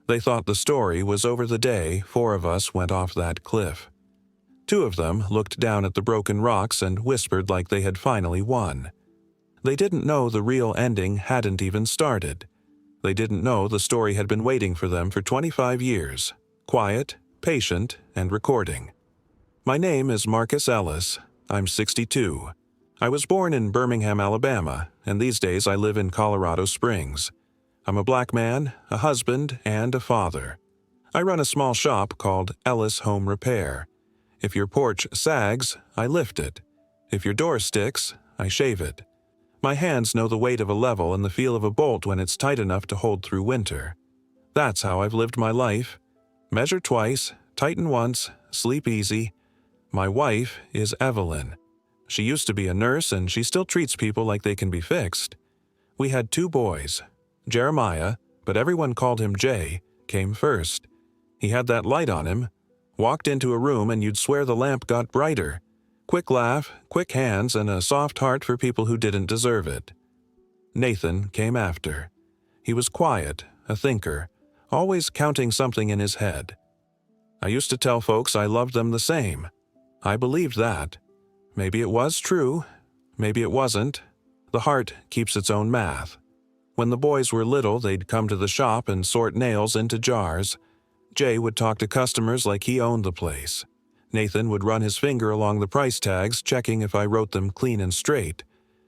They thought the story was over the day 4 of us went off that cliff. 2 of them looked down at the broken rocks and whispered like they had finally won. They didn't know the real ending hadn't even started. They didn't know the story had been waiting for them for 25 years, quiet, patient, and recording. My name is Marcus Ellis. I'm 62. I was born in Birmingham, Alabama, and these days I live in Colorado Springs. I'm a black man, a husband, and a father. I run a small shop called Ellis Home Repair. If your porch sags, I lift it. If your door sticks, I shave it. My hands know the weight of a level and the feel of a bolt when it's tight enough to hold through winter. That's how I've lived my life. Measure twice, tighten once, sleep easy. My wife is Evelyn. She used to be a nurse and she still treats people like they can be fixed. We had 2 boys. Jeremiah, but everyone called him Jay, came first. He had that light on him. Walked into a room and you'd swear the lamp got brighter. Quick laugh, quick hands, and a soft heart for people who didn't deserve it. Nathan came after. He was quiet, a thinker, always counting something in his head. I used to tell folks I loved them the same. I believed that. Maybe it was true, maybe it wasn't. The heart keeps its own math. When the boys were little, they'd come to the shop and sort nails into jars. Jay would talk to customers like he owned the place. Nathan would run his finger along the price tags, checking if I wrote them clean and straight.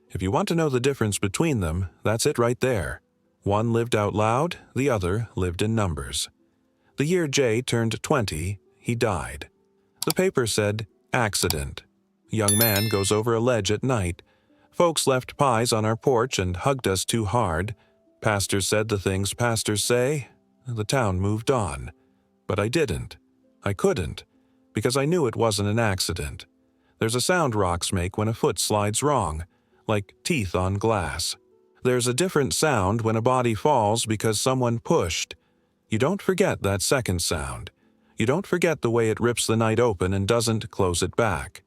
If you want to know the difference between them, that's it right there. One lived out loud, the other lived in numbers. The year Jay turned 20, he died. The paper said, accident. Young man goes over a ledge at night. Folks left pies on our porch and hugged us too hard. Pastors said the things pastors say. The town moved on. But I didn't. I couldn't. Because I knew it wasn't an accident. There's a sound rocks make when a foot slides wrong, like teeth on glass. There's a different sound when a body falls because someone pushed. You don't forget that second sound. You don't forget the way it rips the night open and doesn't close it back.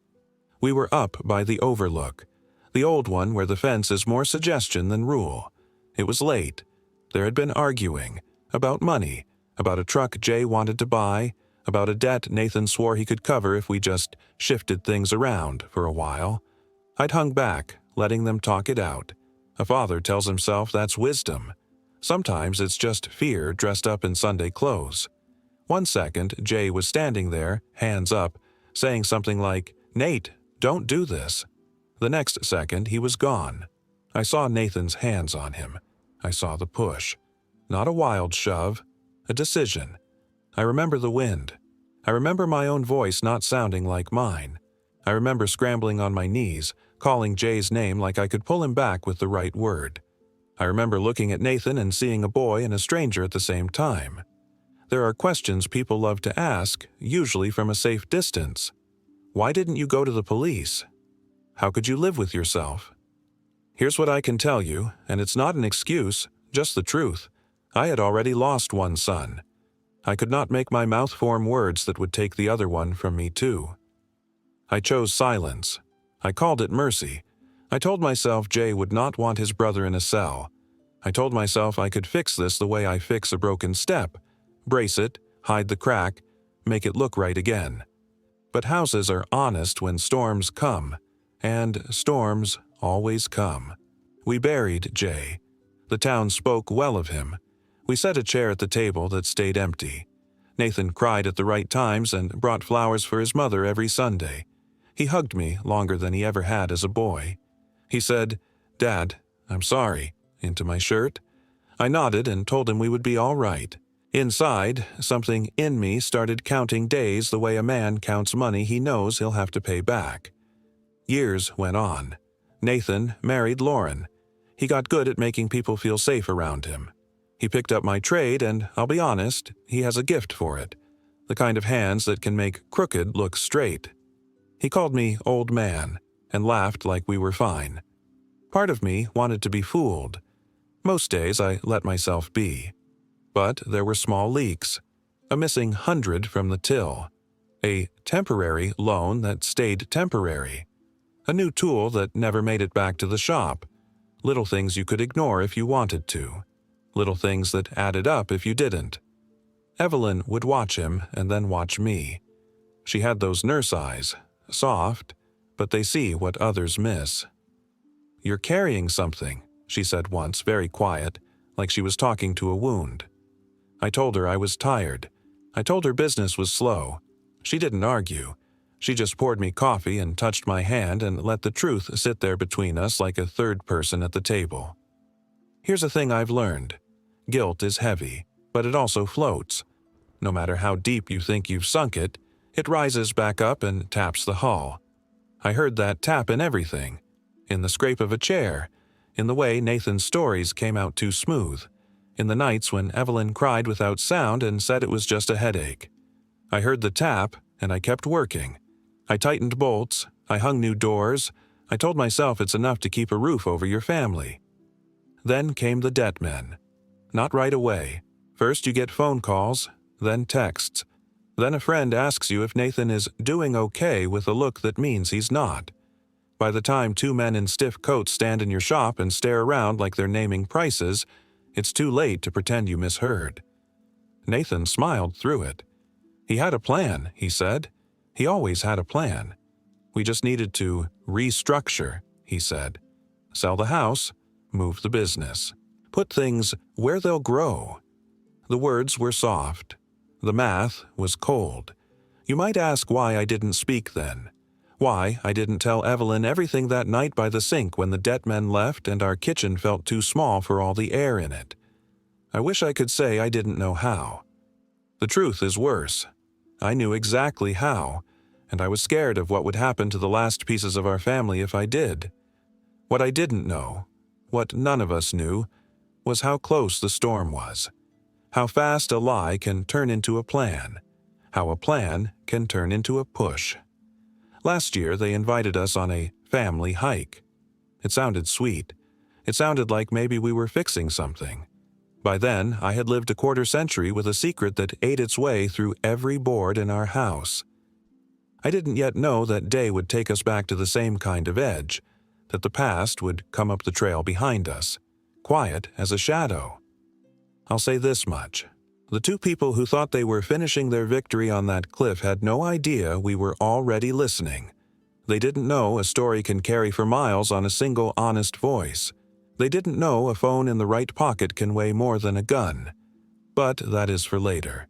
We were up by the overlook, the old one where the fence is more suggestion than rule. It was late. There had been arguing about money, about a truck Jay wanted to buy, about a debt Nathan swore he could cover if we just shifted things around for a while. I'd hung back, letting them talk it out. A father tells himself that's wisdom. Sometimes it's just fear dressed up in Sunday clothes. One second, Jay was standing there, hands up, saying something like, "Nate, don't do this." The next second, he was gone. I saw Nathan's hands on him. I saw the push. Not a wild shove, a decision. I remember the wind. I remember my own voice not sounding like mine. I remember scrambling on my knees, calling Jay's name like I could pull him back with the right word. I remember looking at Nathan and seeing a boy and a stranger at the same time. There are questions people love to ask, usually from a safe distance. Why didn't you go to the police? How could you live with yourself? Here's what I can tell you, and it's not an excuse, just the truth. I had already lost one son. I could not make my mouth form words that would take the other one from me too. I chose silence. I called it mercy. I told myself Jay would not want his brother in a cell. I told myself I could fix this the way I fix a broken step. Brace it, hide the crack, make it look right again. But houses are honest when storms come, and storms always come. We buried Jay. The town spoke well of him. We set a chair at the table that stayed empty. Nathan cried at the right times and brought flowers for his mother every Sunday. He hugged me longer than he ever had as a boy. He said, "Dad, I'm sorry," into my shirt. I nodded and told him we would be all right. Inside, something in me started counting days the way a man counts money he knows he'll have to pay back. Years went on. Nathan married Lauren. He got good at making people feel safe around him. He picked up my trade, and I'll be honest, he has a gift for it. The kind of hands that can make crooked look straight. He called me old man and laughed like we were fine. Part of me wanted to be fooled. Most days I let myself be. But there were small leaks. A missing 100 from the till. A temporary loan that stayed temporary. A new tool that never made it back to the shop. Little things you could ignore if you wanted to. Little things that added up if you didn't. Evelyn would watch him and then watch me. She had those nurse eyes, soft, but they see what others miss. "You're carrying something," she said once, very quiet, like she was talking to a wound. I told her I was tired. I told her business was slow. She didn't argue. She just poured me coffee and touched my hand and let the truth sit there between us like a third person at the table. Here's a thing I've learned. Guilt is heavy, but it also floats. No matter how deep you think you've sunk it, it rises back up and taps the hull. I heard that tap in everything. In the scrape of a chair, in the way Nathan's stories came out too smooth, in the nights when Evelyn cried without sound and said it was just a headache. I heard the tap, and I kept working. I tightened bolts, I hung new doors, I told myself it's enough to keep a roof over your family. Then came the debt men. Not right away. First you get phone calls, then texts. Then a friend asks you if Nathan is doing okay with a look that means he's not. By the time two men in stiff coats stand in your shop and stare around like they're naming prices, it's too late to pretend you misheard. Nathan smiled through it. He had a plan, he said. He always had a plan. We just needed to restructure, he said. Sell the house, move the business. Put things where they'll grow. The words were soft. The math was cold. You might ask why I didn't speak then. Why I didn't tell Evelyn everything that night by the sink when the debt men left and our kitchen felt too small for all the air in it. I wish I could say I didn't know how. The truth is worse. I knew exactly how, and I was scared of what would happen to the last pieces of our family if I did. What I didn't know, what none of us knew, was how close the storm was. How fast a lie can turn into a plan. How a plan can turn into a push. Last year, they invited us on a family hike. It sounded sweet. It sounded like maybe we were fixing something. By then, I had lived a quarter century with a secret that ate its way through every board in our house. I didn't yet know that day would take us back to the same kind of edge, that the past would come up the trail behind us, quiet as a shadow. I'll say this much. The two people who thought they were finishing their victory on that cliff had no idea we were already listening. They didn't know a story can carry for miles on a single honest voice. They didn't know a phone in the right pocket can weigh more than a gun. But that is for later.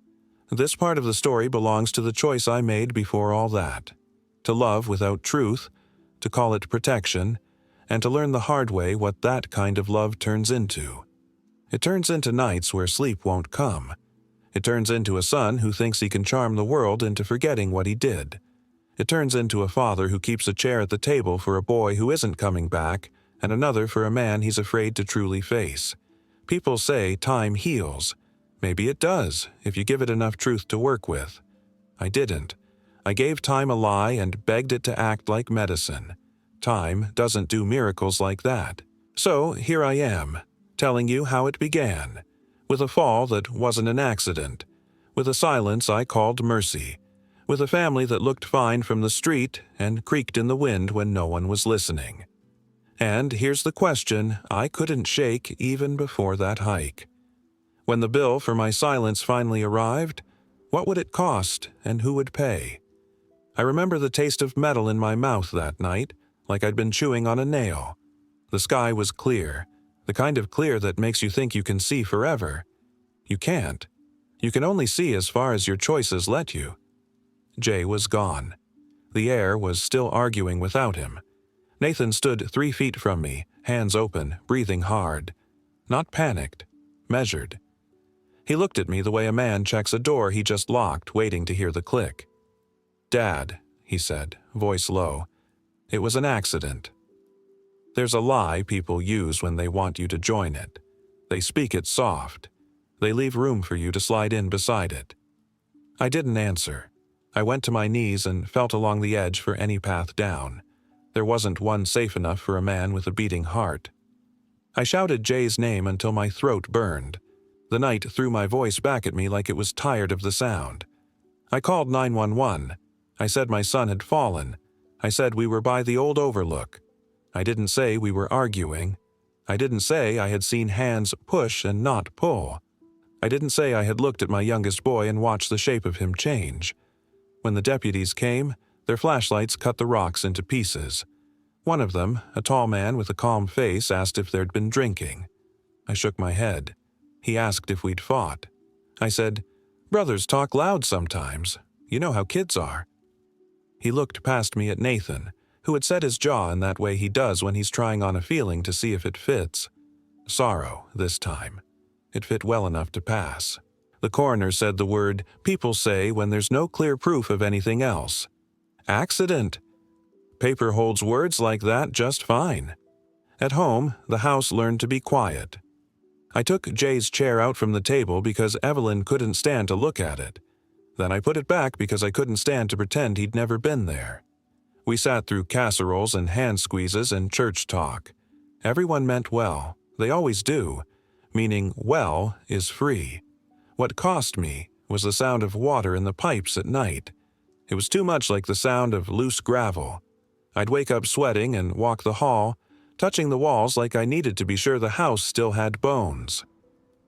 This part of the story belongs to the choice I made before all that. To love without truth, to call it protection, and to learn the hard way what that kind of love turns into. It turns into nights where sleep won't come. It turns into a son who thinks he can charm the world into forgetting what he did. It turns into a father who keeps a chair at the table for a boy who isn't coming back, and another for a man he's afraid to truly face. People say time heals. Maybe it does, if you give it enough truth to work with. I didn't. I gave time a lie and begged it to act like medicine. Time doesn't do miracles like that. So here I am, telling you how it began. With a fall that wasn't an accident. With a silence I called mercy. With a family that looked fine from the street and creaked in the wind when no one was listening. And here's the question I couldn't shake even before that hike. When the bill for my silence finally arrived, what would it cost and who would pay? I remember the taste of metal in my mouth that night, like I'd been chewing on a nail. The sky was clear, the kind of clear that makes you think you can see forever. You can't. You can only see as far as your choices let you. Jay was gone. The air was still arguing without him. Nathan stood 3 feet from me, hands open, breathing hard. Not panicked, measured. He looked at me the way a man checks a door he just locked, waiting to hear the click. "Dad," he said, voice low. "It was an accident." There's a lie people use when they want you to join it. They speak it soft. They leave room for you to slide in beside it. I didn't answer. I went to my knees and felt along the edge for any path down. There wasn't one safe enough for a man with a beating heart. I shouted Jay's name until my throat burned. The night threw my voice back at me like it was tired of the sound. I called 911. I said my son had fallen. I said we were by the old overlook. I didn't say we were arguing. I didn't say I had seen hands push and not pull. I didn't say I had looked at my youngest boy and watched the shape of him change. When the deputies came, their flashlights cut the rocks into pieces. One of them, a tall man with a calm face, asked if there'd been drinking. I shook my head. He asked if we'd fought. I said, "Brothers talk loud sometimes. You know how kids are." He looked past me at Nathan, who had set his jaw in that way he does when he's trying on a feeling to see if it fits. Sorrow, this time. It fit well enough to pass. The coroner said the word people say when there's no clear proof of anything else. Accident. Paper holds words like that just fine. At home, the house learned to be quiet. I took Jay's chair out from the table because Evelyn couldn't stand to look at it. Then I put it back because I couldn't stand to pretend he'd never been there. We sat through casseroles and hand squeezes and church talk. Everyone meant well. They always do. Meaning well is free. What cost me was the sound of water in the pipes at night. It was too much like the sound of loose gravel. I'd wake up sweating and walk the hall, touching the walls like I needed to be sure the house still had bones.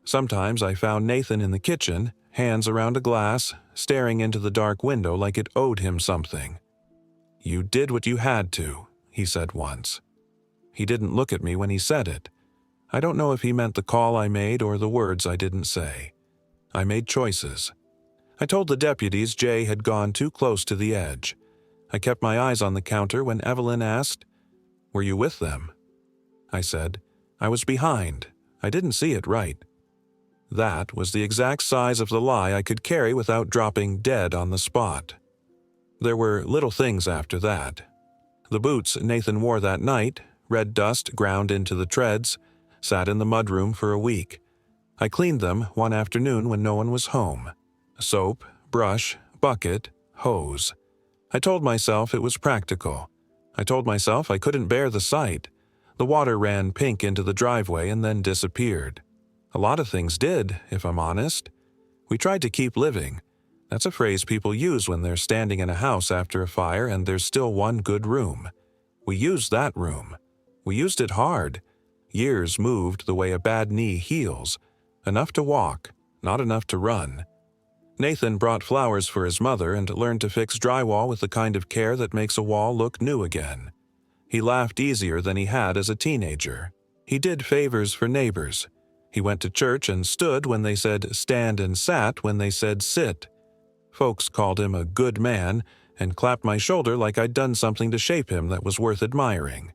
Sometimes I found Nathan in the kitchen, hands around a glass, staring into the dark window like it owed him something. "You did what you had to," he said once. He didn't look at me when he said it. I don't know if he meant the call I made or the words I didn't say. I made choices. I told the deputies Jay had gone too close to the edge. I kept my eyes on the counter when Evelyn asked, "Were you with them?" I said, "I was behind. I didn't see it right." That was the exact size of the lie I could carry without dropping dead on the spot. There were little things after that. The boots Nathan wore that night, red dust ground into the treads, sat in the mudroom for a week. I cleaned them one afternoon when no one was home. Soap, brush, bucket, hose. I told myself it was practical. I told myself I couldn't bear the sight. The water ran pink into the driveway and then disappeared. A lot of things did, if I'm honest. We tried to keep living. That's a phrase people use when they're standing in a house after a fire and there's still one good room. We used that room. We used it hard. Years moved the way a bad knee heals. Enough to walk, not enough to run. Nathan brought flowers for his mother and learned to fix drywall with the kind of care that makes a wall look new again. He laughed easier than he had as a teenager. He did favors for neighbors. He went to church and stood when they said stand and sat when they said sit. Folks called him a good man and clapped my shoulder like I'd done something to shape him that was worth admiring.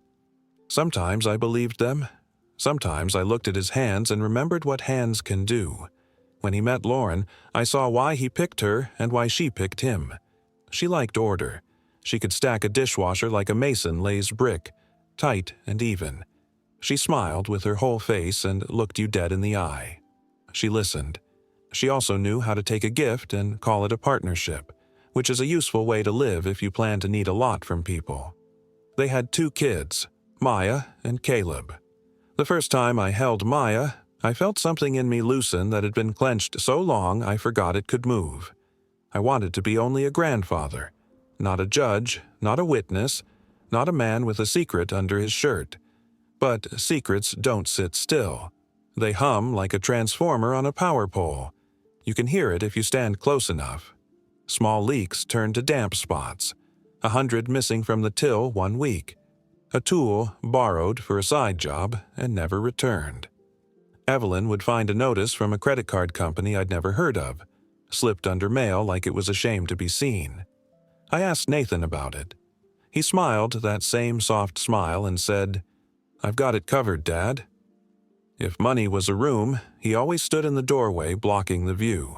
Sometimes I believed them. Sometimes I looked at his hands and remembered what hands can do. When he met Lauren, I saw why he picked her and why she picked him. She liked order. She could stack a dishwasher like a mason lays brick, tight and even. She smiled with her whole face and looked you dead in the eye. She listened. She also knew how to take a gift and call it a partnership, which is a useful way to live if you plan to need a lot from people. They had 2 kids, Maya and Caleb. The first time I held Maya, I felt something in me loosen that had been clenched so long I forgot it could move. I wanted to be only a grandfather, not a judge, not a witness, not a man with a secret under his shirt. But secrets don't sit still. They hum like a transformer on a power pole. You can hear it if you stand close enough. Small leaks turn to damp spots. 100 missing from the till 1 week. A tool borrowed for a side job and never returned. Evelyn would find a notice from a credit card company I'd never heard of, slipped under mail like it was a shame to be seen. I asked Nathan about it. He smiled that same soft smile and said, "I've got it covered, Dad." If money was a room, he always stood in the doorway blocking the view.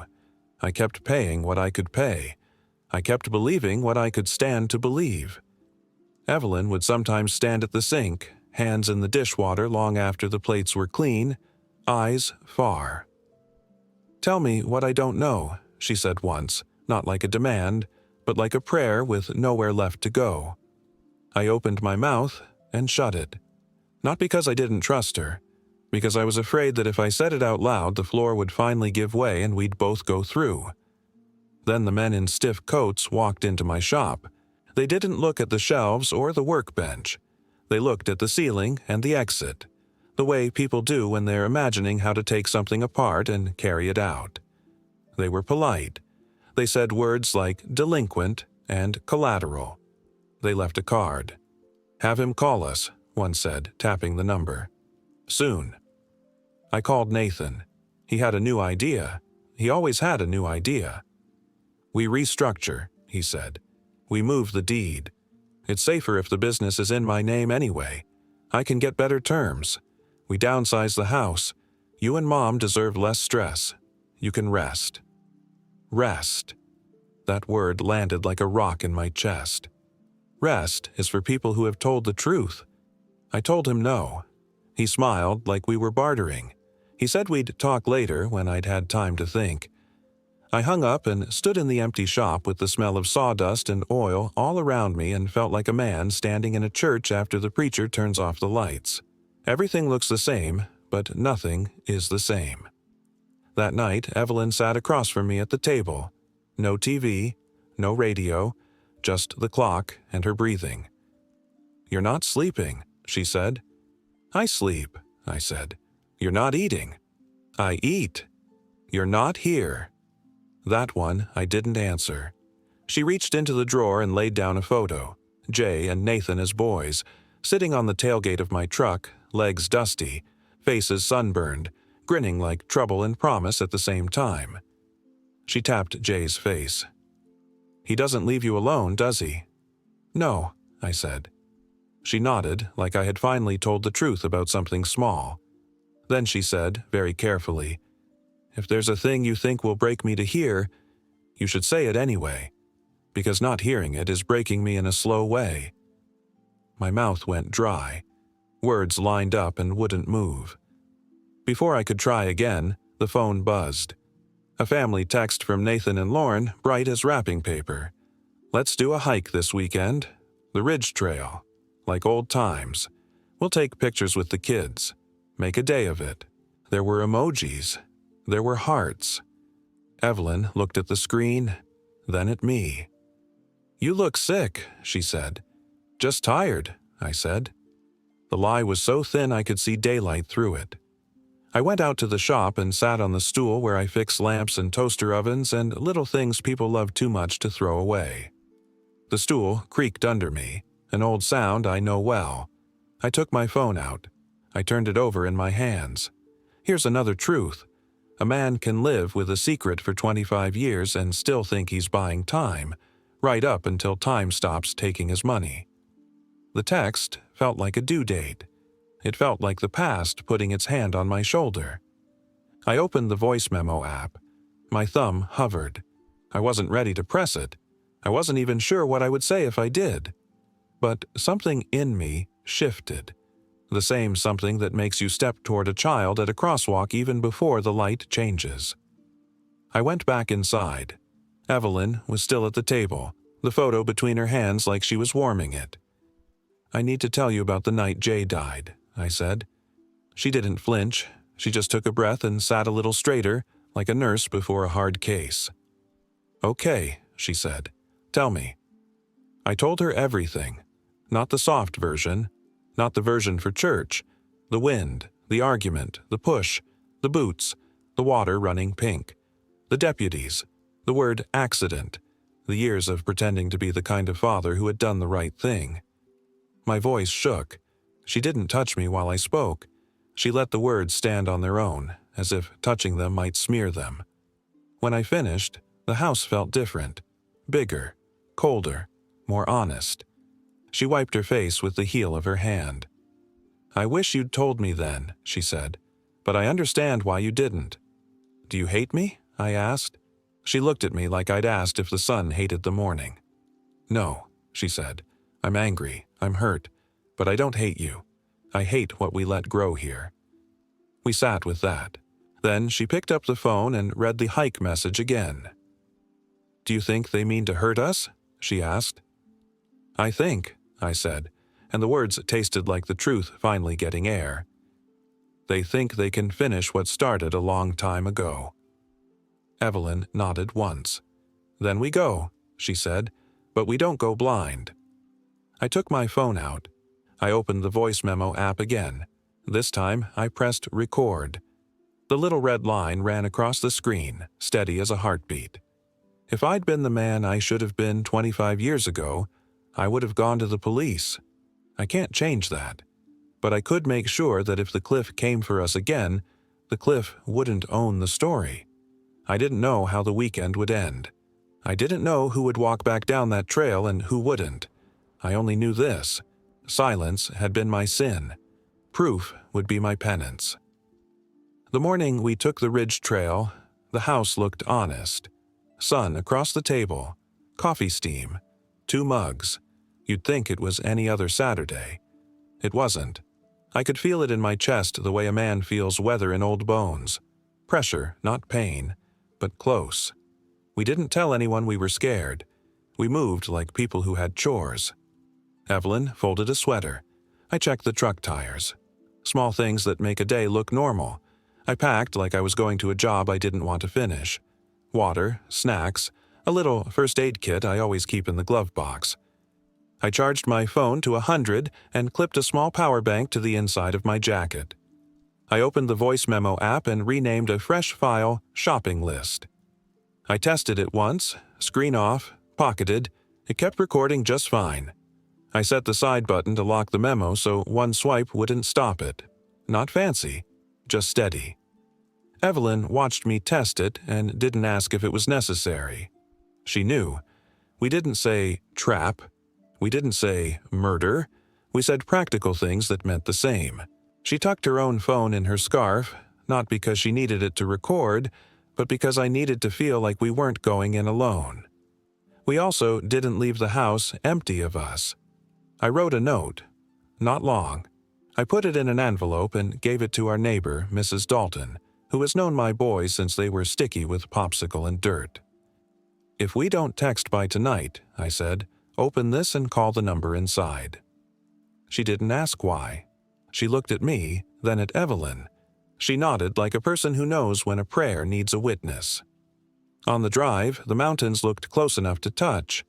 I kept paying what I could pay. I kept believing what I could stand to believe. Evelyn would sometimes stand at the sink, hands in the dishwater long after the plates were clean, eyes far. "Tell me what I don't know," she said once, not like a demand, but like a prayer with nowhere left to go. I opened my mouth and shut it. Not because I didn't trust her, because I was afraid that if I said it out loud, the floor would finally give way and we'd both go through. Then the men in stiff coats walked into my shop. They didn't look at the shelves or the workbench. They looked at the ceiling and the exit. the way people do when they're imagining how to take something apart and carry it out. They were polite. They said words like delinquent and collateral. They left a card. "Have him call us," one said, tapping the number. "Soon." I called Nathan. He had a new idea. He always had a new idea. "We restructure," he said. "We move the deed. It's safer if the business is in my name anyway. I can get better terms. We downsize the house. You and Mom deserve less stress. You can rest." Rest. That word landed like a rock in my chest. Rest is for people who have told the truth. I told him no. He smiled like we were bartering. He said we'd talk later when I'd had time to think. I hung up and stood in the empty shop with the smell of sawdust and oil all around me and felt like a man standing in a church after the preacher turns off the lights. Everything looks the same, but nothing is the same. That night, Evelyn sat across from me at the table. No TV, no radio, just the clock and her breathing. "You're not sleeping," she said. "I sleep," I said. "You're not eating." "I eat." "You're not here." That one I didn't answer. She reached into the drawer and laid down a photo. Jay and Nathan as boys, sitting on the tailgate of my truck, legs dusty, faces sunburned, grinning like trouble and promise at the same time. She tapped Jay's face. "He doesn't leave you alone, does he?" "No," I said. She nodded, like I had finally told the truth about something small. Then she said, very carefully, "If there's a thing you think will break me to hear, you should say it anyway, because not hearing it is breaking me in a slow way." My mouth went dry. Words lined up and wouldn't move. Before I could try again, the phone buzzed. A family text from Nathan and Lauren, bright as wrapping paper. "Let's do a hike this weekend. The Ridge Trail. Like old times. We'll take pictures with the kids. Make a day of it." There were emojis. There were hearts. Evelyn looked at the screen, then at me. "You look sick," she said. "Just tired," I said. The lie was so thin I could see daylight through it. I went out to the shop and sat on the stool where I fix lamps and toaster ovens and little things people love too much to throw away. The stool creaked under me, an old sound I know well. I took my phone out. I turned it over in my hands. Here's another truth. A man can live with a secret for 25 years and still think he's buying time, right up until time stops taking his money. The text felt like a due date. It felt like the past putting its hand on my shoulder. I opened the voice memo app. My thumb hovered. I wasn't ready to press it. I wasn't even sure what I would say if I did. But something in me shifted. The same something that makes you step toward a child at a crosswalk even before the light changes. I went back inside. Evelyn was still at the table, the photo between her hands like she was warming it. "I need to tell you about the night Jay died," I said. She didn't flinch. She just took a breath and sat a little straighter, like a nurse before a hard case. "Okay," she said. "Tell me." I told her everything. Not the soft version. Not the version for church. The wind, the argument, the push, the boots, the water running pink. The deputies, the word accident, the years of pretending to be the kind of father who had done the right thing. My voice shook. She didn't touch me while I spoke. She let the words stand on their own, as if touching them might smear them. When I finished, the house felt different. Bigger, colder, more honest. She wiped her face with the heel of her hand. "I wish you'd told me then," she said, "but I understand why you didn't." "Do you hate me?" I asked. She looked at me like I'd asked if the sun hated the morning. "No," she said. "I'm angry, I'm hurt, but I don't hate you. I hate what we let grow here." We sat with that. Then she picked up the phone and read the hike message again. "Do you think they mean to hurt us?" she asked. "I think," I said, and the words tasted like the truth finally getting air. "They think they can finish what started a long time ago." Evelyn nodded once. "Then we go," she said, "but we don't go blind." I took my phone out. I opened the voice memo app again. This time, I pressed record. The little red line ran across the screen, steady as a heartbeat. If I'd been the man I should have been 25 years ago, I would have gone to the police. I can't change that. But I could make sure that if the cliff came for us again, the cliff wouldn't own the story. I didn't know how the weekend would end. I didn't know who would walk back down that trail and who wouldn't. I only knew this. Silence had been my sin. Proof would be my penance. The morning we took the ridge trail, the house looked honest. Sun across the table, coffee steam, 2 mugs. You'd think it was any other Saturday. It wasn't. I could feel it in my chest the way a man feels weather in old bones. Pressure, not pain, but close. We didn't tell anyone we were scared. We moved like people who had chores. Evelyn folded a sweater. I checked the truck tires. Small things that make a day look normal. I packed like I was going to a job I didn't want to finish. Water, snacks, a little first aid kit I always keep in the glove box. I charged my phone to 100 and clipped a small power bank to the inside of my jacket. I opened the voice memo app and renamed a fresh file shopping list. I tested it once, screen off, pocketed. It kept recording just fine. I set the side button to lock the memo so one swipe wouldn't stop it. Not fancy, just steady. Evelyn watched me test it and didn't ask if it was necessary. She knew. We didn't say trap. We didn't say murder. We said practical things that meant the same. She tucked her own phone in her scarf, not because she needed it to record, but because I needed to feel like we weren't going in alone. We also didn't leave the house empty of us. I wrote a note. Not long. I put it in an envelope and gave it to our neighbor, Mrs. Dalton, who has known my boys since they were sticky with popsicle and dirt. If we don't text by tonight, I said, open this and call the number inside. She didn't ask why. She looked at me, then at Evelyn. She nodded like a person who knows when a prayer needs a witness. On the drive, the mountains looked close enough to touch.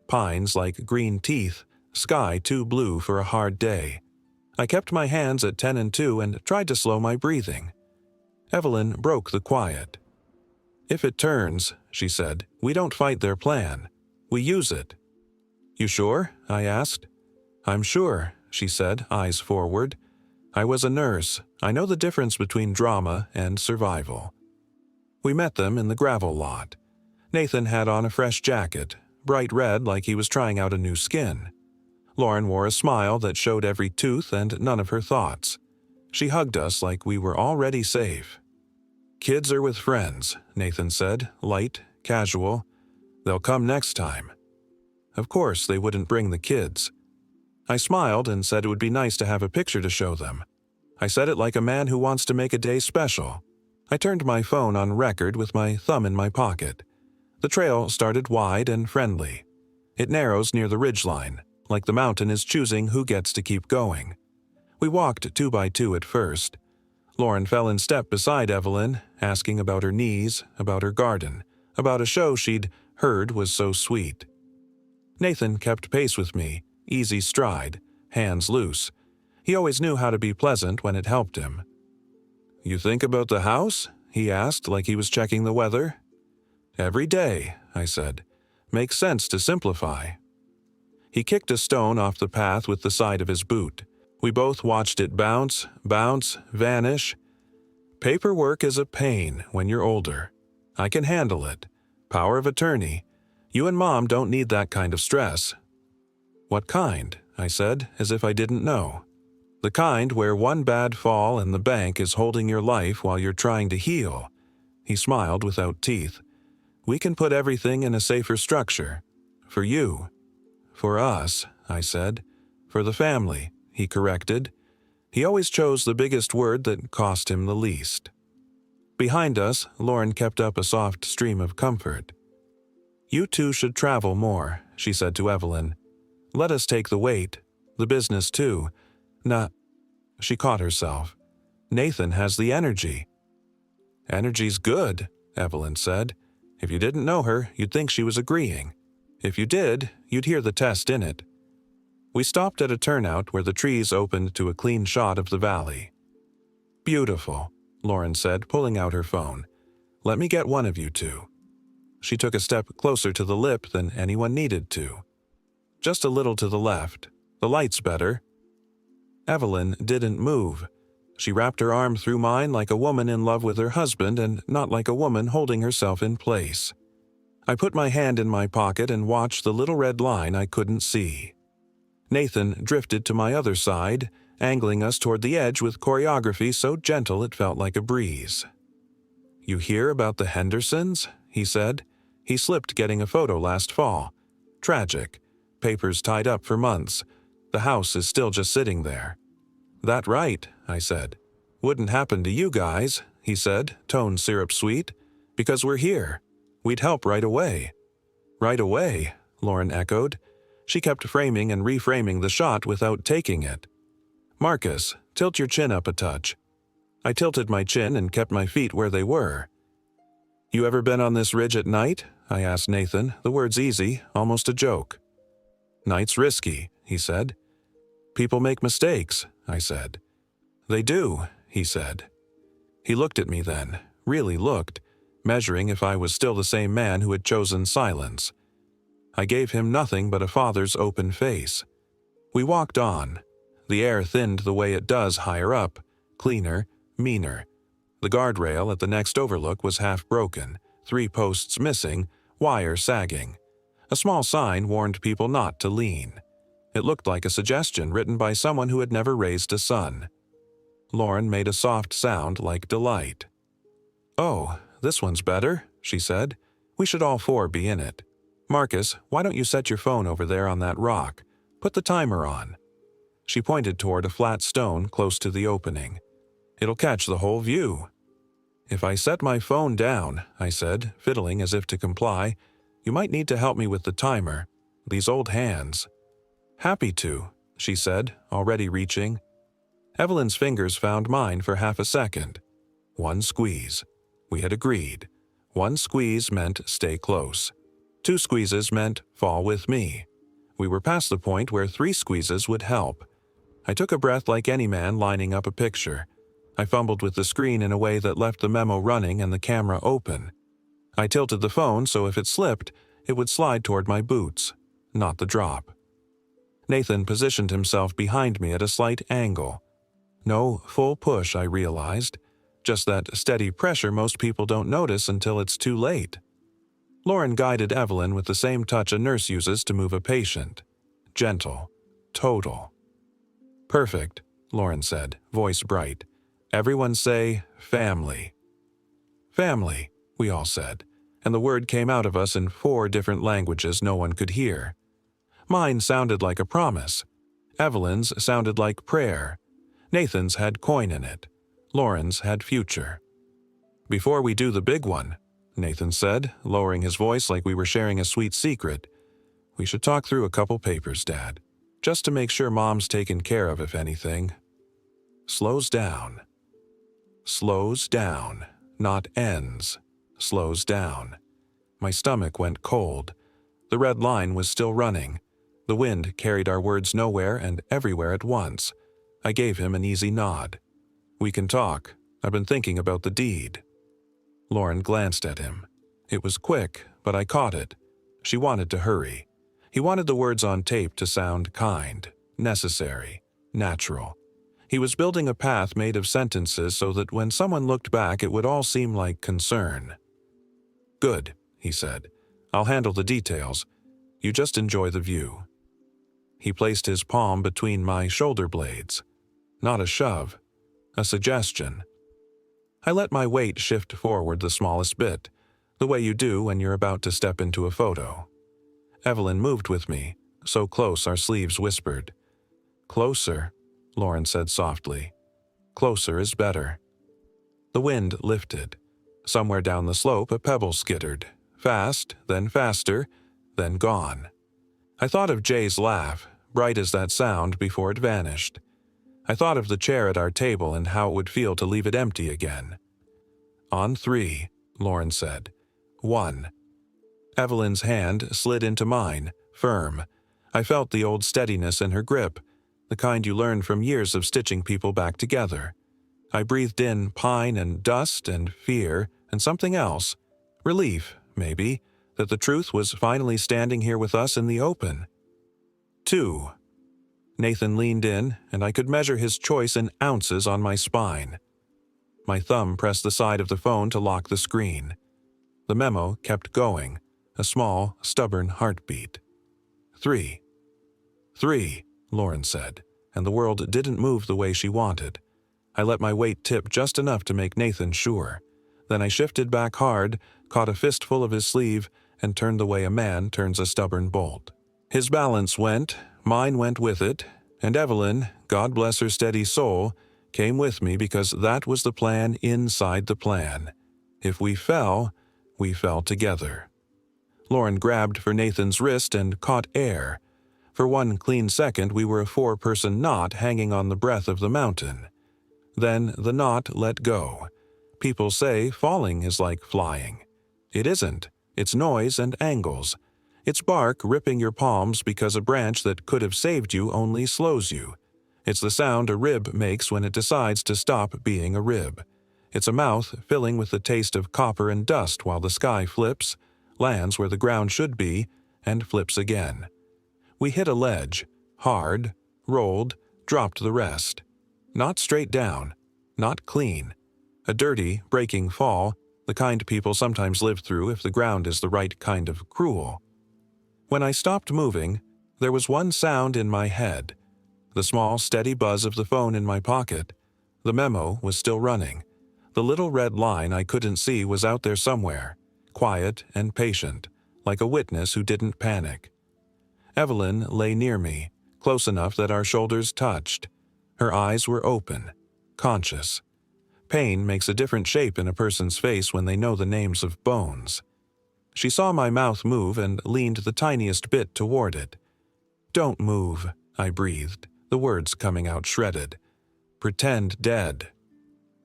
Pines like green teeth, sky too blue for a hard day. I kept my hands at 10 and 2 and tried to slow my breathing. Evelyn broke the quiet. If it turns, she said, we don't fight their plan. We use it. You sure? I asked. I'm sure, she said, eyes forward. I was a nurse. I know the difference between drama and survival. We met them in the gravel lot. Nathan had on a fresh jacket, bright red like he was trying out a new skin. Lauren wore a smile that showed every tooth and none of her thoughts. She hugged us like we were already safe. Kids are with friends, Nathan said, light, casual. They'll come next time. Of course, they wouldn't bring the kids. I smiled and said it would be nice to have a picture to show them. I said it like a man who wants to make a day special. I turned my phone on record with my thumb in my pocket. The trail started wide and friendly. It narrows near the ridgeline, like the mountain is choosing who gets to keep going. We walked 2 by 2 at first. Lauren fell in step beside Evelyn, asking about her knees, about her garden, about a show she'd heard was so sweet. Nathan kept pace with me, easy stride, hands loose. He always knew how to be pleasant when it helped him. You think about the house? He asked like he was checking the weather. Every day, I said. Makes sense to simplify. He kicked a stone off the path with the side of his boot. We both watched it bounce, bounce, vanish. Paperwork is a pain when you're older. I can handle it. Power of attorney. You and Mom don't need that kind of stress. What kind? I said, as if I didn't know. The kind where one bad fall and the bank is holding your life while you're trying to heal. He smiled without teeth. We can put everything in a safer structure. For you. For us, I said. For the family, he corrected. He always chose the biggest word that cost him the least. Behind us, Lauren kept up a soft stream of comfort. You two should travel more, she said to Evelyn. Let us take the weight. The business too. She caught herself. Nathan has the energy. Energy's good, Evelyn said. If you didn't know her, you'd think she was agreeing. If you did, you'd hear the test in it. We stopped at a turnout where the trees opened to a clean shot of the valley. Beautiful, Lauren said, pulling out her phone. Let me get one of you two. She took a step closer to the lip than anyone needed to. Just a little to the left. The light's better. Evelyn didn't move. She wrapped her arm through mine like a woman in love with her husband and not like a woman holding herself in place. I put my hand in my pocket and watched the little red line I couldn't see. Nathan drifted to my other side, angling us toward the edge with choreography so gentle it felt like a breeze. "You hear about the Hendersons?" he said. "He slipped getting a photo last fall. Tragic. Papers tied up for months. The house is still just sitting there." "That right," I said. "Wouldn't happen to you guys," he said, tone syrup sweet, "because we're here. We'd help right away." "Right away," Lauren echoed. She kept framing and reframing the shot without taking it. "Marcus, tilt your chin up a touch." I tilted my chin and kept my feet where they were. "You ever been on this ridge at night?" I asked Nathan, the words easy, almost a joke. "Night's risky," he said. "People make mistakes," I said. "They do," he said. He looked at me then, really looked, measuring if I was still the same man who had chosen silence. I gave him nothing but a father's open face. We walked on. The air thinned the way it does higher up, cleaner, meaner. The guardrail at the next overlook was half broken, 3 posts missing, wire sagging. A small sign warned people not to lean. It looked like a suggestion written by someone who had never raised a son. Lauren made a soft sound like delight. "Oh, this one's better," she said. "We should all 4 be in it. Marcus, why don't you set your phone over there on that rock? Put the timer on." She pointed toward a flat stone close to the opening. "It'll catch the whole view." "If I set my phone down," I said, fiddling as if to comply, "you might need to help me with the timer. These old hands." "Happy to," she said, already reaching. Evelyn's fingers found mine for half a second. 1 squeeze. We had agreed. 1 squeeze meant stay close. 2 squeezes meant fall with me. We were past the point where 3 squeezes would help. I took a breath like any man lining up a picture. I fumbled with the screen in a way that left the memo running and the camera open. I tilted the phone so if it slipped, it would slide toward my boots, not the drop. Nathan positioned himself behind me at a slight angle. No full push, I realized. Just that steady pressure most people don't notice until it's too late. Lauren guided Evelyn with the same touch a nurse uses to move a patient. Gentle. Total. "Perfect," Lauren said, voice bright. "Everyone say, family." "Family," we all said, and the word came out of us in 4 different languages no one could hear. Mine sounded like a promise. Evelyn's sounded like prayer. Nathan's had coin in it. Lauren's had future. "Before we do the big one," Nathan said, lowering his voice like we were sharing a sweet secret, "we should talk through a couple papers, Dad, just to make sure Mom's taken care of if anything." Slows down. Slows down, not ends. Slows down. My stomach went cold. The red line was still running. The wind carried our words nowhere and everywhere at once. I gave him an easy nod. "We can talk. I've been thinking about the deed." Lauren glanced at him. It was quick, but I caught it. She wanted to hurry. He wanted the words on tape to sound kind, necessary, natural. He was building a path made of sentences so that when someone looked back it would all seem like concern. "Good," he said. "I'll handle the details. You just enjoy the view." He placed his palm between my shoulder blades. Not a shove. A suggestion. I let my weight shift forward the smallest bit, the way you do when you're about to step into a photo. Evelyn moved with me, so close our sleeves whispered. "Closer," Lauren said softly. "Closer is better." The wind lifted. Somewhere down the slope a pebble skittered, fast, then faster, then gone. I thought of Jay's laugh, bright as that sound before it vanished. I thought of the chair at our table and how it would feel to leave it empty again. "On 3, Lauren said. 1. Evelyn's hand slid into mine, firm. I felt the old steadiness in her grip, the kind you learn from years of stitching people back together. I breathed in pine and dust and fear and something else. Relief, maybe, that the truth was finally standing here with us in the open. 2. Nathan leaned in, and I could measure his choice in ounces on my spine. My thumb pressed the side of the phone to lock the screen. The memo kept going, a small, stubborn heartbeat. 3. 3, Lauren said, and the world didn't move the way she wanted. I let my weight tip just enough to make Nathan sure. Then I shifted back hard, caught a fistful of his sleeve, and turned the way a man turns a stubborn bolt. His balance went, mine went with it, and Evelyn, God bless her steady soul, came with me because that was the plan inside the plan. If we fell together. Lauren grabbed for Nathan's wrist and caught air. For one clean second, we were a 4-person knot hanging on the breath of the mountain. Then the knot let go. People say falling is like flying. It isn't. It's noise and angles. It's bark ripping your palms because a branch that could have saved you only slows you. It's the sound a rib makes when it decides to stop being a rib. It's a mouth filling with the taste of copper and dust while the sky flips, lands where the ground should be, and flips again. We hit a ledge, hard, rolled, dropped the rest. Not straight down, not clean. A dirty, breaking fall, the kind people sometimes live through if the ground is the right kind of cruel. When I stopped moving, there was one sound in my head. The small, steady buzz of the phone in my pocket. The memo was still running. The little red line I couldn't see was out there somewhere, quiet and patient, like a witness who didn't panic. Evelyn lay near me, close enough that our shoulders touched. Her eyes were open, conscious. Pain makes a different shape in a person's face when they know the names of bones. She saw my mouth move and leaned the tiniest bit toward it. "Don't move," I breathed, the words coming out shredded. "Pretend dead."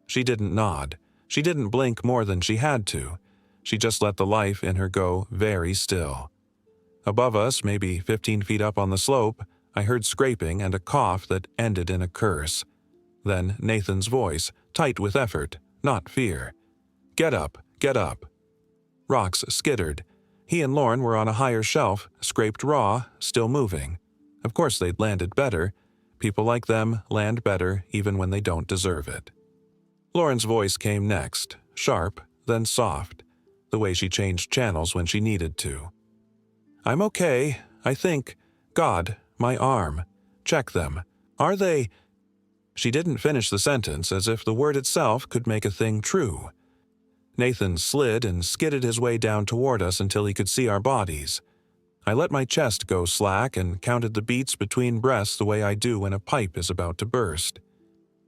She didn't nod. She didn't blink more than she had to. She just let the life in her go very still. Above us, maybe 15 feet up on the slope, I heard scraping and a cough that ended in a curse. Then Nathan's voice, tight with effort, not fear. "Get up, get up." Rocks skittered. He and Lauren were on a higher shelf, scraped raw, still moving. Of course they'd landed better. People like them land better even when they don't deserve it. Lauren's voice came next, sharp, then soft, the way she changed channels when she needed to. "I'm okay, I think. God, my arm. Check them. Are they—" She didn't finish the sentence, as if the word itself could make a thing true. Nathan slid and skidded his way down toward us until he could see our bodies. I let my chest go slack and counted the beats between breaths the way I do when a pipe is about to burst.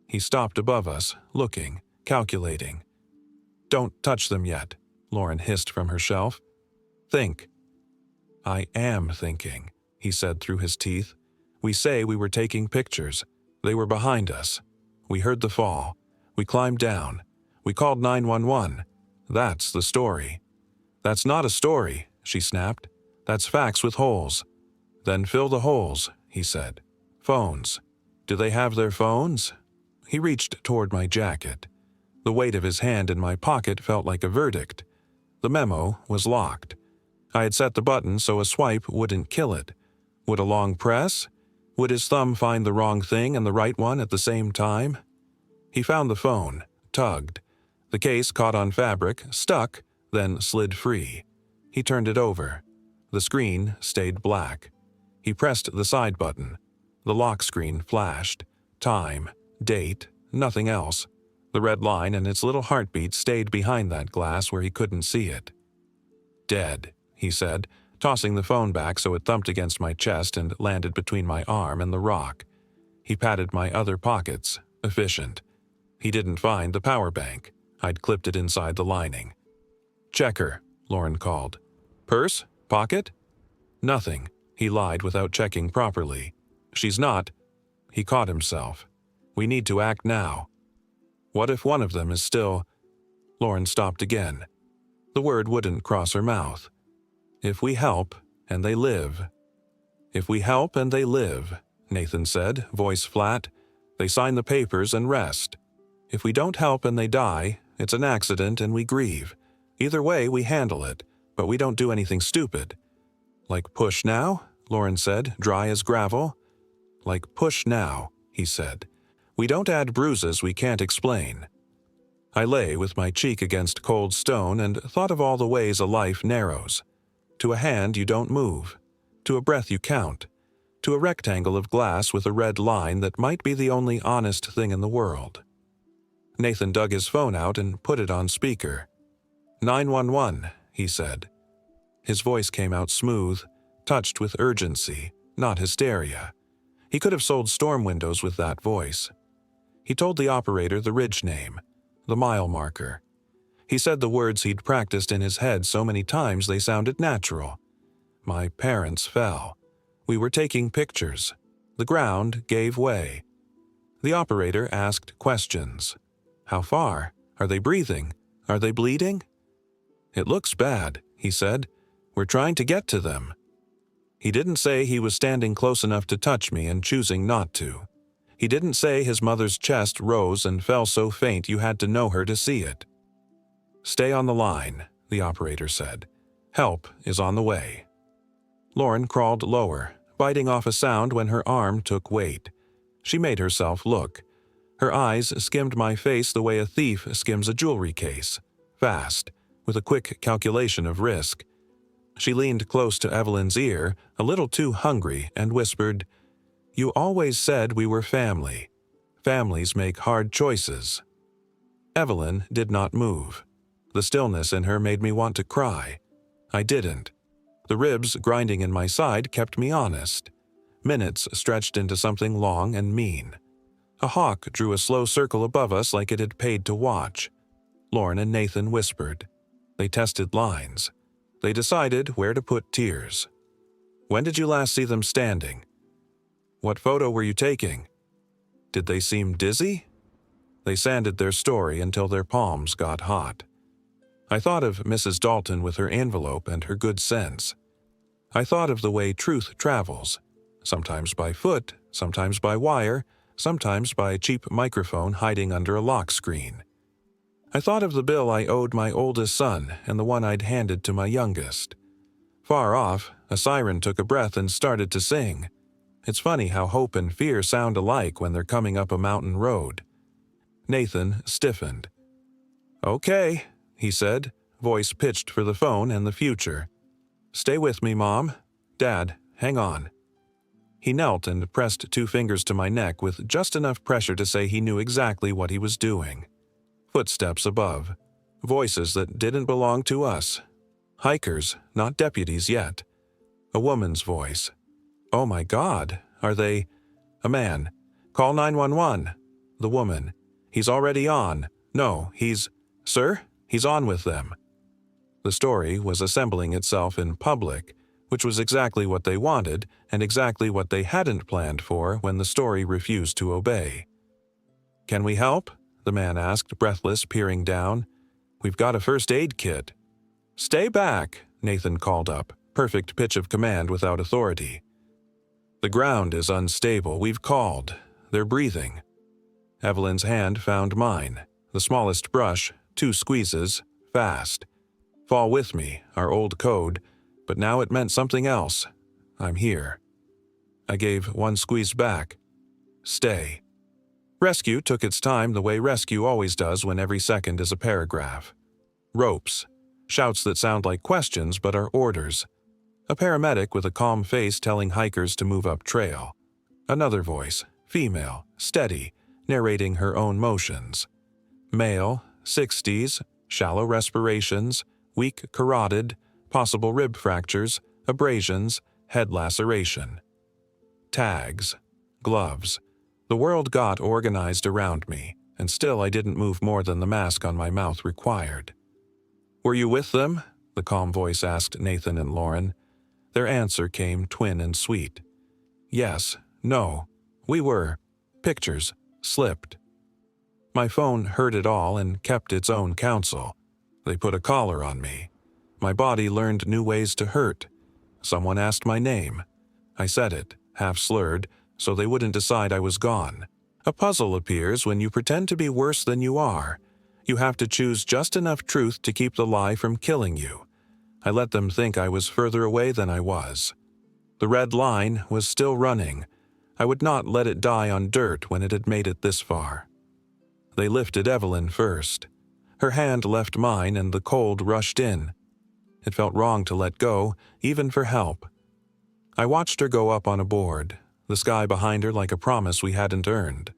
He stopped above us, looking, calculating. "Don't touch them yet," Lauren hissed from her shelf. "Think." "I am thinking," he said through his teeth. "We say we were taking pictures. They were behind us. We heard the fall. We climbed down. We called 911. That's the story." "That's not a story," she snapped. "That's facts with holes." "Then fill the holes," he said. "Phones. Do they have their phones?" He reached toward my jacket. The weight of his hand in my pocket felt like a verdict. The memo was locked. I had set the button so a swipe wouldn't kill it. Would a long press? Would his thumb find the wrong thing and the right one at the same time? He found the phone, tugged. The case caught on fabric, stuck, then slid free. He turned it over. The screen stayed black. He pressed the side button. The lock screen flashed. Time, date, nothing else. The red line and its little heartbeat stayed behind that glass where he couldn't see it. "Dead," he said, tossing the phone back so it thumped against my chest and landed between my arm and the rock. He patted my other pockets, efficient. He didn't find the power bank. I'd clipped it inside the lining. "Check her," Lauren called. "Purse? Pocket?" "Nothing," he lied without checking properly. "She's not—" He caught himself. "We need to act now." "What if one of them is still—" Lauren stopped again. The word wouldn't cross her mouth. "If we help, and they live." "If we help and they live," Nathan said, voice flat. "They sign the papers and rest." If we don't help and they die, it's an accident and we grieve. Either way, we handle it, but we don't do anything stupid. Like push now? Lauren said, dry as gravel. Like push now, he said. We don't add bruises we can't explain. I lay with my cheek against cold stone and thought of all the ways a life narrows. To a hand you don't move. To a breath you count. To a rectangle of glass with a red line that might be the only honest thing in the world. Nathan dug his phone out and put it on speaker. 911, he said. His voice came out smooth, touched with urgency, not hysteria. He could have sold storm windows with that voice. He told the operator the ridge name, the mile marker. He said the words he'd practiced in his head so many times they sounded natural. My parents fell. We were taking pictures. The ground gave way. The operator asked questions. How far? Are they breathing? Are they bleeding? It looks bad, he said. We're trying to get to them. He didn't say he was standing close enough to touch me and choosing not to. He didn't say his mother's chest rose and fell so faint you had to know her to see it. Stay on the line, the operator said. Help is on the way. Lauren crawled lower, biting off a sound when her arm took weight. She made herself look. Her eyes skimmed my face the way a thief skims a jewelry case, fast, with a quick calculation of risk. She leaned close to Evelyn's ear, a little too hungry, and whispered, You always said we were family. Families make hard choices. Evelyn did not move. The stillness in her made me want to cry. I didn't. The ribs grinding in my side kept me honest. Minutes stretched into something long and mean. A hawk drew a slow circle above us like it had paid to watch. Lauren and Nathan whispered. They tested lines. They decided where to put tears. When did you last see them standing? What photo were you taking? Did they seem dizzy? They sanded their story until their palms got hot. I thought of Mrs. Dalton with her envelope and her good sense. I thought of the way truth travels, sometimes by foot, sometimes by wire, sometimes by a cheap microphone hiding under a lock screen. I thought of the bill I owed my oldest son and the one I'd handed to my youngest. Far off, a siren took a breath and started to sing. It's funny how hope and fear sound alike when they're coming up a mountain road. Nathan stiffened. Okay, he said, voice pitched for the phone and the future. Stay with me, Mom. Dad, hang on. He knelt and pressed 2 fingers to my neck with just enough pressure to say he knew exactly what he was doing. Footsteps above. Voices that didn't belong to us. Hikers, not deputies yet. A woman's voice. Oh my God, are they... A man. Call 911. The woman. He's already on. No, he's... Sir, he's on with them. The story was assembling itself in public, which was exactly what they wanted and exactly what they hadn't planned for when the story refused to obey. Can we help? The man asked, breathless, peering down. We've got a first aid kit. Stay back, Nathan called up, perfect pitch of command without authority. The ground is unstable, we've called. They're breathing. Evelyn's hand found mine. The smallest brush, 2 squeezes, fast. Fall with me, our old code, but now it meant something else. I'm here. I gave 1 squeeze back. Stay. Rescue took its time the way rescue always does when every second is a paragraph. Ropes. Shouts that sound like questions but are orders. A paramedic with a calm face telling hikers to move up trail. Another voice, female, steady, narrating her own motions. Male, 60s, shallow respirations, weak carotid, possible rib fractures, abrasions, head laceration. Tags. Gloves. The world got organized around me, and still I didn't move more than the mask on my mouth required. Were you with them? The calm voice asked Nathan and Lauren. Their answer came twin and sweet. Yes, no, we were. Pictures. Slipped. My phone heard it all and kept its own counsel. They put a collar on me. My body learned new ways to hurt. Someone asked my name. I said it, half slurred, so they wouldn't decide I was gone. A puzzle appears when you pretend to be worse than you are. You have to choose just enough truth to keep the lie from killing you. I let them think I was further away than I was. The red line was still running. I would not let it die on dirt when it had made it this far. They lifted Evelyn first. Her hand left mine and the cold rushed in. It felt wrong to let go, even for help. I watched her go up on a board, the sky behind her like a promise we hadn't earned.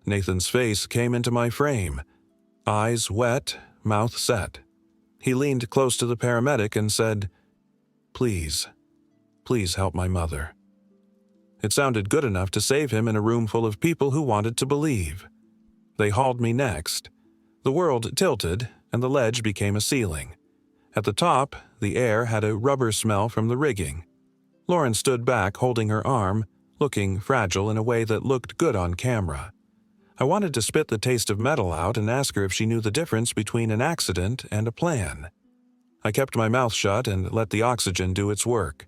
Nathan's face came into my frame, eyes wet, mouth set. He leaned close to the paramedic and said, "Please, please help my mother." It sounded good enough to save him in a room full of people who wanted to believe. They hauled me next. The world tilted, and the ledge became a ceiling. At the top, the air had a rubber smell from the rigging. Lauren stood back holding her arm, looking fragile in a way that looked good on camera. I wanted to spit the taste of metal out and ask her if she knew the difference between an accident and a plan. I kept my mouth shut and let the oxygen do its work.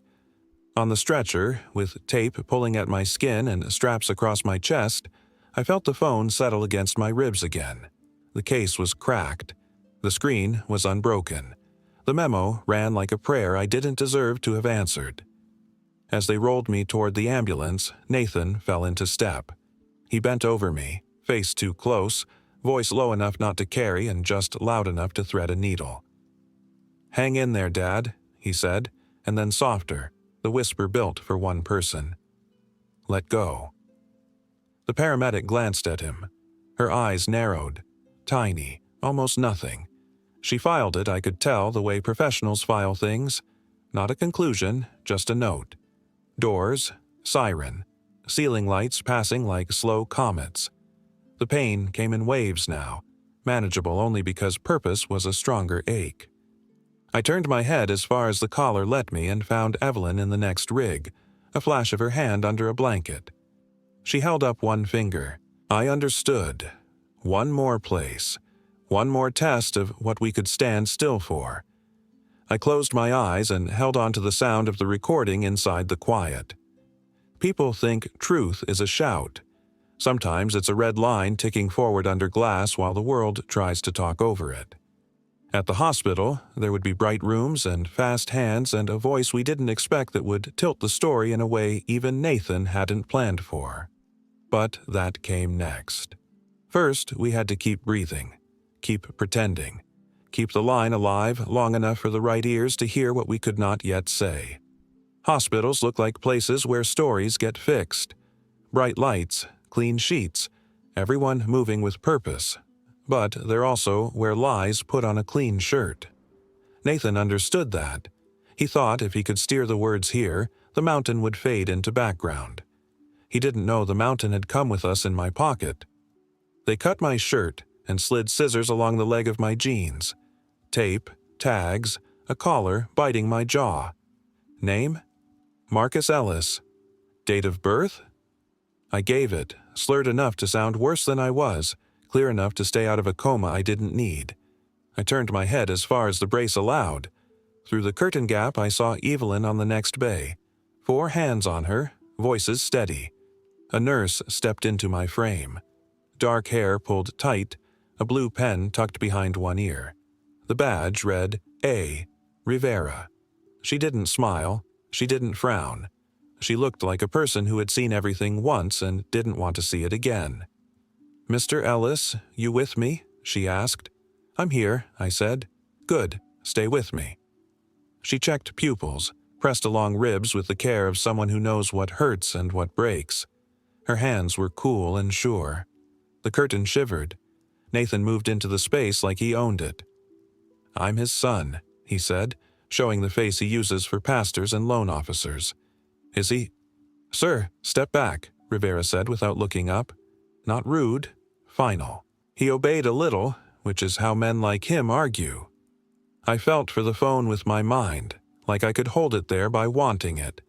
On the stretcher, with tape pulling at my skin and straps across my chest, I felt the phone settle against my ribs again. The case was cracked. The screen was unbroken. The memo ran like a prayer I didn't deserve to have answered. As they rolled me toward the ambulance, Nathan fell into step. He bent over me, face too close, voice low enough not to carry and just loud enough to thread a needle. "Hang in there, Dad," he said, and then softer, the whisper built for one person. "Let go." The paramedic glanced at him. Her eyes narrowed. Tiny, almost nothing. She filed it, I could tell, the way professionals file things. Not a conclusion, just a note. Doors, siren, ceiling lights passing like slow comets. The pain came in waves now, manageable only because purpose was a stronger ache. I turned my head as far as the collar let me and found Evelyn in the next rig, a flash of her hand under a blanket. She held up one finger. I understood. One more place. One more test of what we could stand still for. I closed my eyes and held on to the sound of the recording inside the quiet. People think truth is a shout. Sometimes it's a red line ticking forward under glass while the world tries to talk over it. At the hospital, there would be bright rooms and fast hands and a voice we didn't expect that would tilt the story in a way even Nathan hadn't planned for. But that came next. First, we had to keep breathing, keep pretending, keep the line alive long enough for the right ears to hear what we could not yet say. Hospitals look like places where stories get fixed. Bright lights, clean sheets, everyone moving with purpose. But they're also where lies put on a clean shirt. Nathan understood that. He thought if he could steer the words here, the mountain would fade into background. He didn't know the mountain had come with us in my pocket. They cut my shirt and slid scissors along the leg of my jeans. Tape, tags, a collar biting my jaw. Name? Marcus Ellis. Date of birth? I gave it, slurred enough to sound worse than I was, clear enough to stay out of a coma I didn't need. I turned my head as far as the brace allowed. Through the curtain gap I saw Evelyn on the next bay. 4 hands on her, voices steady. A nurse stepped into my frame. Dark hair pulled tight, a blue pen tucked behind one ear. The badge read A. Rivera. She didn't smile. She didn't frown. She looked like a person who had seen everything once and didn't want to see it again. "Mr. Ellis, you with me?" she asked. "I'm here," I said. "Good, stay with me." She checked pupils, pressed along ribs with the care of someone who knows what hurts and what breaks. Her hands were cool and sure. The curtain shivered. Nathan moved into the space like he owned it. "I'm his son," he said, showing the face he uses for pastors and loan officers. "Is he?" "Sir, step back," Rivera said without looking up. Not rude, final. He obeyed a little, which is how men like him argue. I felt for the phone with my mind, like I could hold it there by wanting it.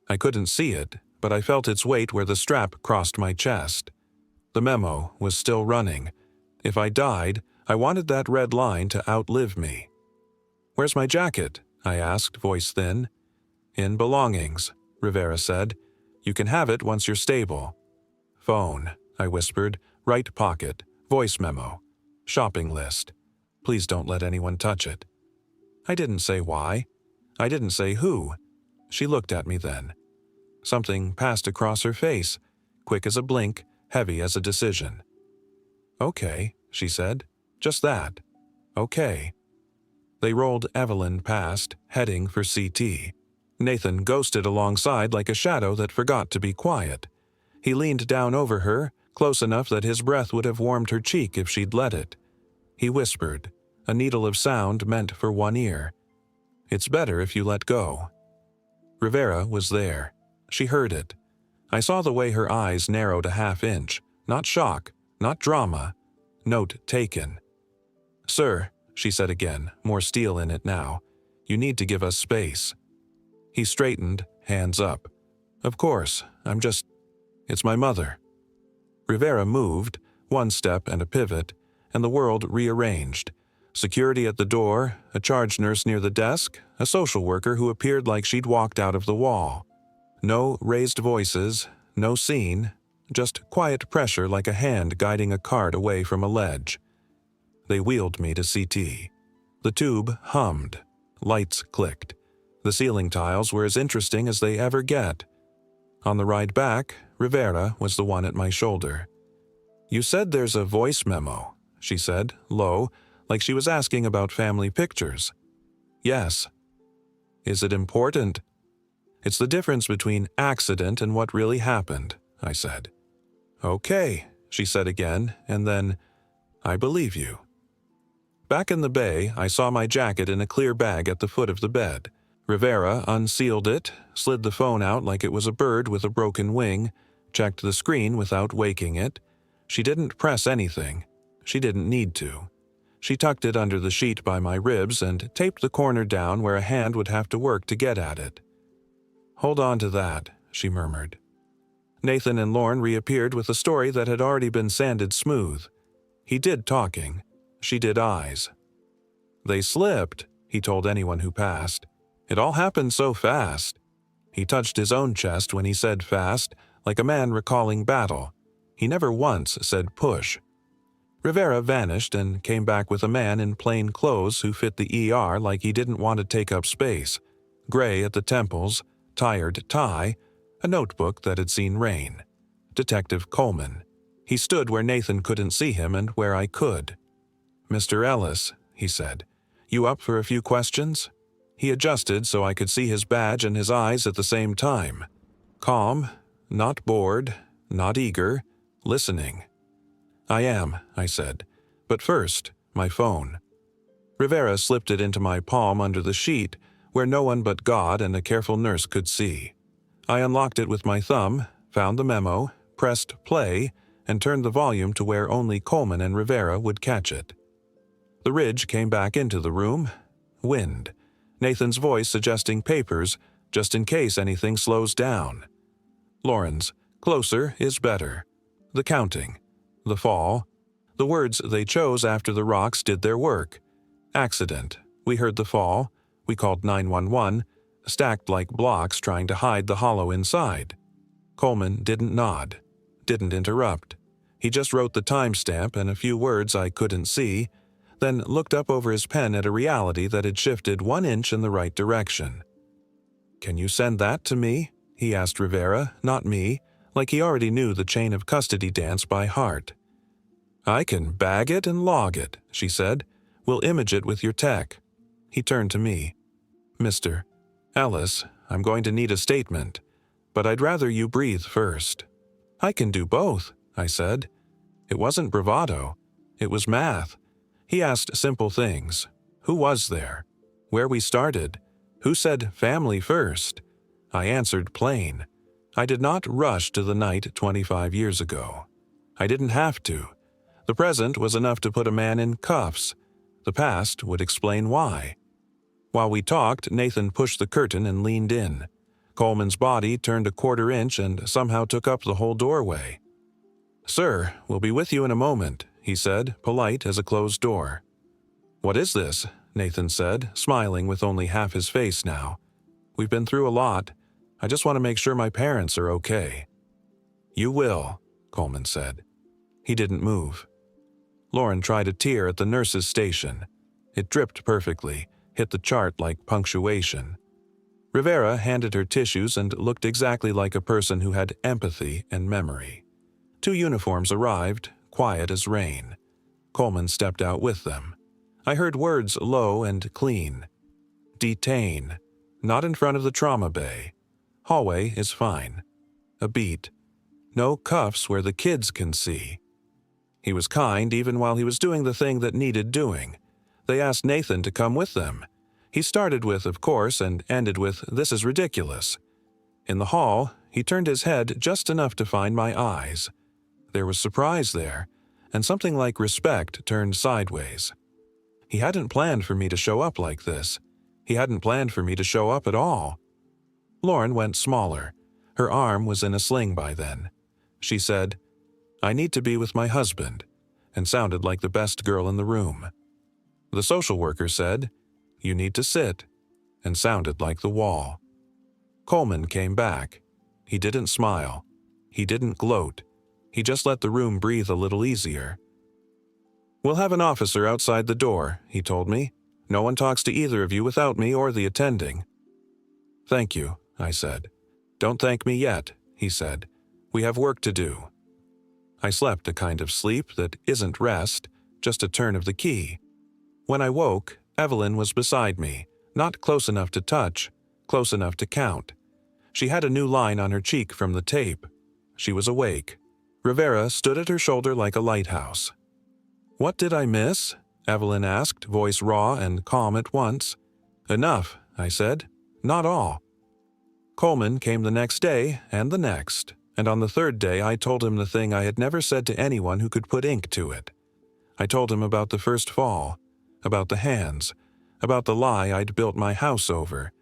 I couldn't see it, but I felt its weight where the strap crossed my chest. The memo was still running. If I died, I wanted that red line to outlive me. "Where's my jacket?" I asked, voice thin. "In belongings," Rivera said. "You can have it once you're stable." Phone. I whispered. Right pocket. Voice memo. Shopping list. Please don't let anyone touch it. I didn't say why. I didn't say who. She looked at me then. Something passed across her face, quick as a blink, heavy as a decision. Okay, she said. Just that. Okay. They rolled Evelyn past, heading for CT. Nathan ghosted alongside like a shadow that forgot to be quiet. He leaned down over her, close enough that his breath would have warmed her cheek if she'd let it. He whispered, a needle of sound meant for one ear. It's better if you let go. Rivera was there. She heard it. I saw the way her eyes narrowed a half-inch. Not shock, not drama. Note taken. Sir, she said again, more steel in it now, you need to give us space. He straightened, hands up. Of course, it's my mother. Rivera moved, one step and a pivot, and the world rearranged. Security at the door, a charge nurse near the desk, a social worker who appeared like she'd walked out of the wall. No raised voices, no scene, just quiet pressure like a hand guiding a cart away from a ledge. They wheeled me to CT. The tube hummed. Lights clicked. The ceiling tiles were as interesting as they ever get. On the ride back, Rivera was the one at my shoulder. You said there's a voice memo, she said, low, like she was asking about family pictures. Yes. Is it important? It's the difference between accident and what really happened, I said. Okay, she said again, and then, I believe you. Back in the bay, I saw my jacket in a clear bag at the foot of the bed. Rivera unsealed it, slid the phone out like it was a bird with a broken wing, checked the screen without waking it. She didn't press anything. She didn't need to. She tucked it under the sheet by my ribs and taped the corner down where a hand would have to work to get at it. Hold on to that, she murmured. Nathan and Lorne reappeared with a story that had already been sanded smooth. He did talking. She did eyes. They slipped, he told anyone who passed. It all happened so fast. He touched his own chest when he said fast, like a man recalling battle. He never once said push. Rivera vanished and came back with a man in plain clothes who fit the ER like he didn't want to take up space. Gray at the temples, tired tie, a notebook that had seen rain. Detective Coleman. He stood where Nathan couldn't see him and where I could. Mr. Ellis, he said, you up for a few questions? He adjusted so I could see his badge and his eyes at the same time. Calm, not bored, not eager, listening. I am, I said. But first, my phone. Rivera slipped it into my palm under the sheet, where no one but God and a careful nurse could see. I unlocked it with my thumb, found the memo, pressed play, and turned the volume to where only Coleman and Rivera would catch it. The ridge came back into the room. Wind. Nathan's voice suggesting papers, just in case anything slows down. Lauren's, closer is better. The counting. The fall. The words they chose after the rocks did their work. Accident. We heard the fall. We called 911, stacked like blocks trying to hide the hollow inside. Coleman didn't nod. Didn't interrupt. He just wrote the timestamp and a few words I couldn't see, then looked up over his pen at a reality that had shifted 1 inch in the right direction. Can you send that to me? He asked Rivera, not me, like he already knew the chain of custody dance by heart. I can bag it and log it, she said. We'll image it with your tech. He turned to me. Mr. Ellis, I'm going to need a statement, but I'd rather you breathe first. I can do both, I said. It wasn't bravado. It was math. He asked simple things. Who was there? Where we started? Who said family first? I answered plain. I did not rush to the night 25 years ago. I didn't have to. The present was enough to put a man in cuffs. The past would explain why. While we talked, Nathan pushed the curtain and leaned in. Coleman's body turned a 1/4 inch and somehow took up the whole doorway. Sir, we'll be with you in a moment, he said, polite as a closed door. What is this? Nathan said, smiling with only half his face now. We've been through a lot. I just want to make sure my parents are okay. You will, Coleman said. He didn't move. Lauren tried a tear at the nurse's station. It dripped perfectly, hit the chart like punctuation. Rivera handed her tissues and looked exactly like a person who had empathy and memory. 2 uniforms arrived, quiet as rain. Coleman stepped out with them. I heard words low and clean. Detain. Not in front of the trauma bay. Hallway is fine. A beat. No cuffs where the kids can see. He was kind even while he was doing the thing that needed doing. They asked Nathan to come with them. He started with, of course, and ended with, "This is ridiculous." In the hall, he turned his head just enough to find my eyes. There was surprise there, and something like respect turned sideways. He hadn't planned for me to show up like this. He hadn't planned for me to show up at all. Lauren went smaller. Her arm was in a sling by then. She said, "I need to be with my husband," and sounded like the best girl in the room. The social worker said, "You need to sit," and sounded like the wall. Coleman came back. He didn't smile. He didn't gloat. He just let the room breathe a little easier. "We'll have an officer outside the door," he told me. "No one talks to either of you without me or the attending." "Thank you," I said. "Don't thank me yet," he said. "We have work to do." I slept a kind of sleep that isn't rest, just a turn of the key. When I woke, Evelyn was beside me, not close enough to touch, close enough to count. She had a new line on her cheek from the tape. She was awake. Rivera stood at her shoulder like a lighthouse. "What did I miss?" Evelyn asked, voice raw and calm at once. "Enough," I said. "Not all." Coleman came the next day and the next, and on the 3rd day I told him the thing I had never said to anyone who could put ink to it. I told him about the first fall, about the hands, about the lie I'd built my house over.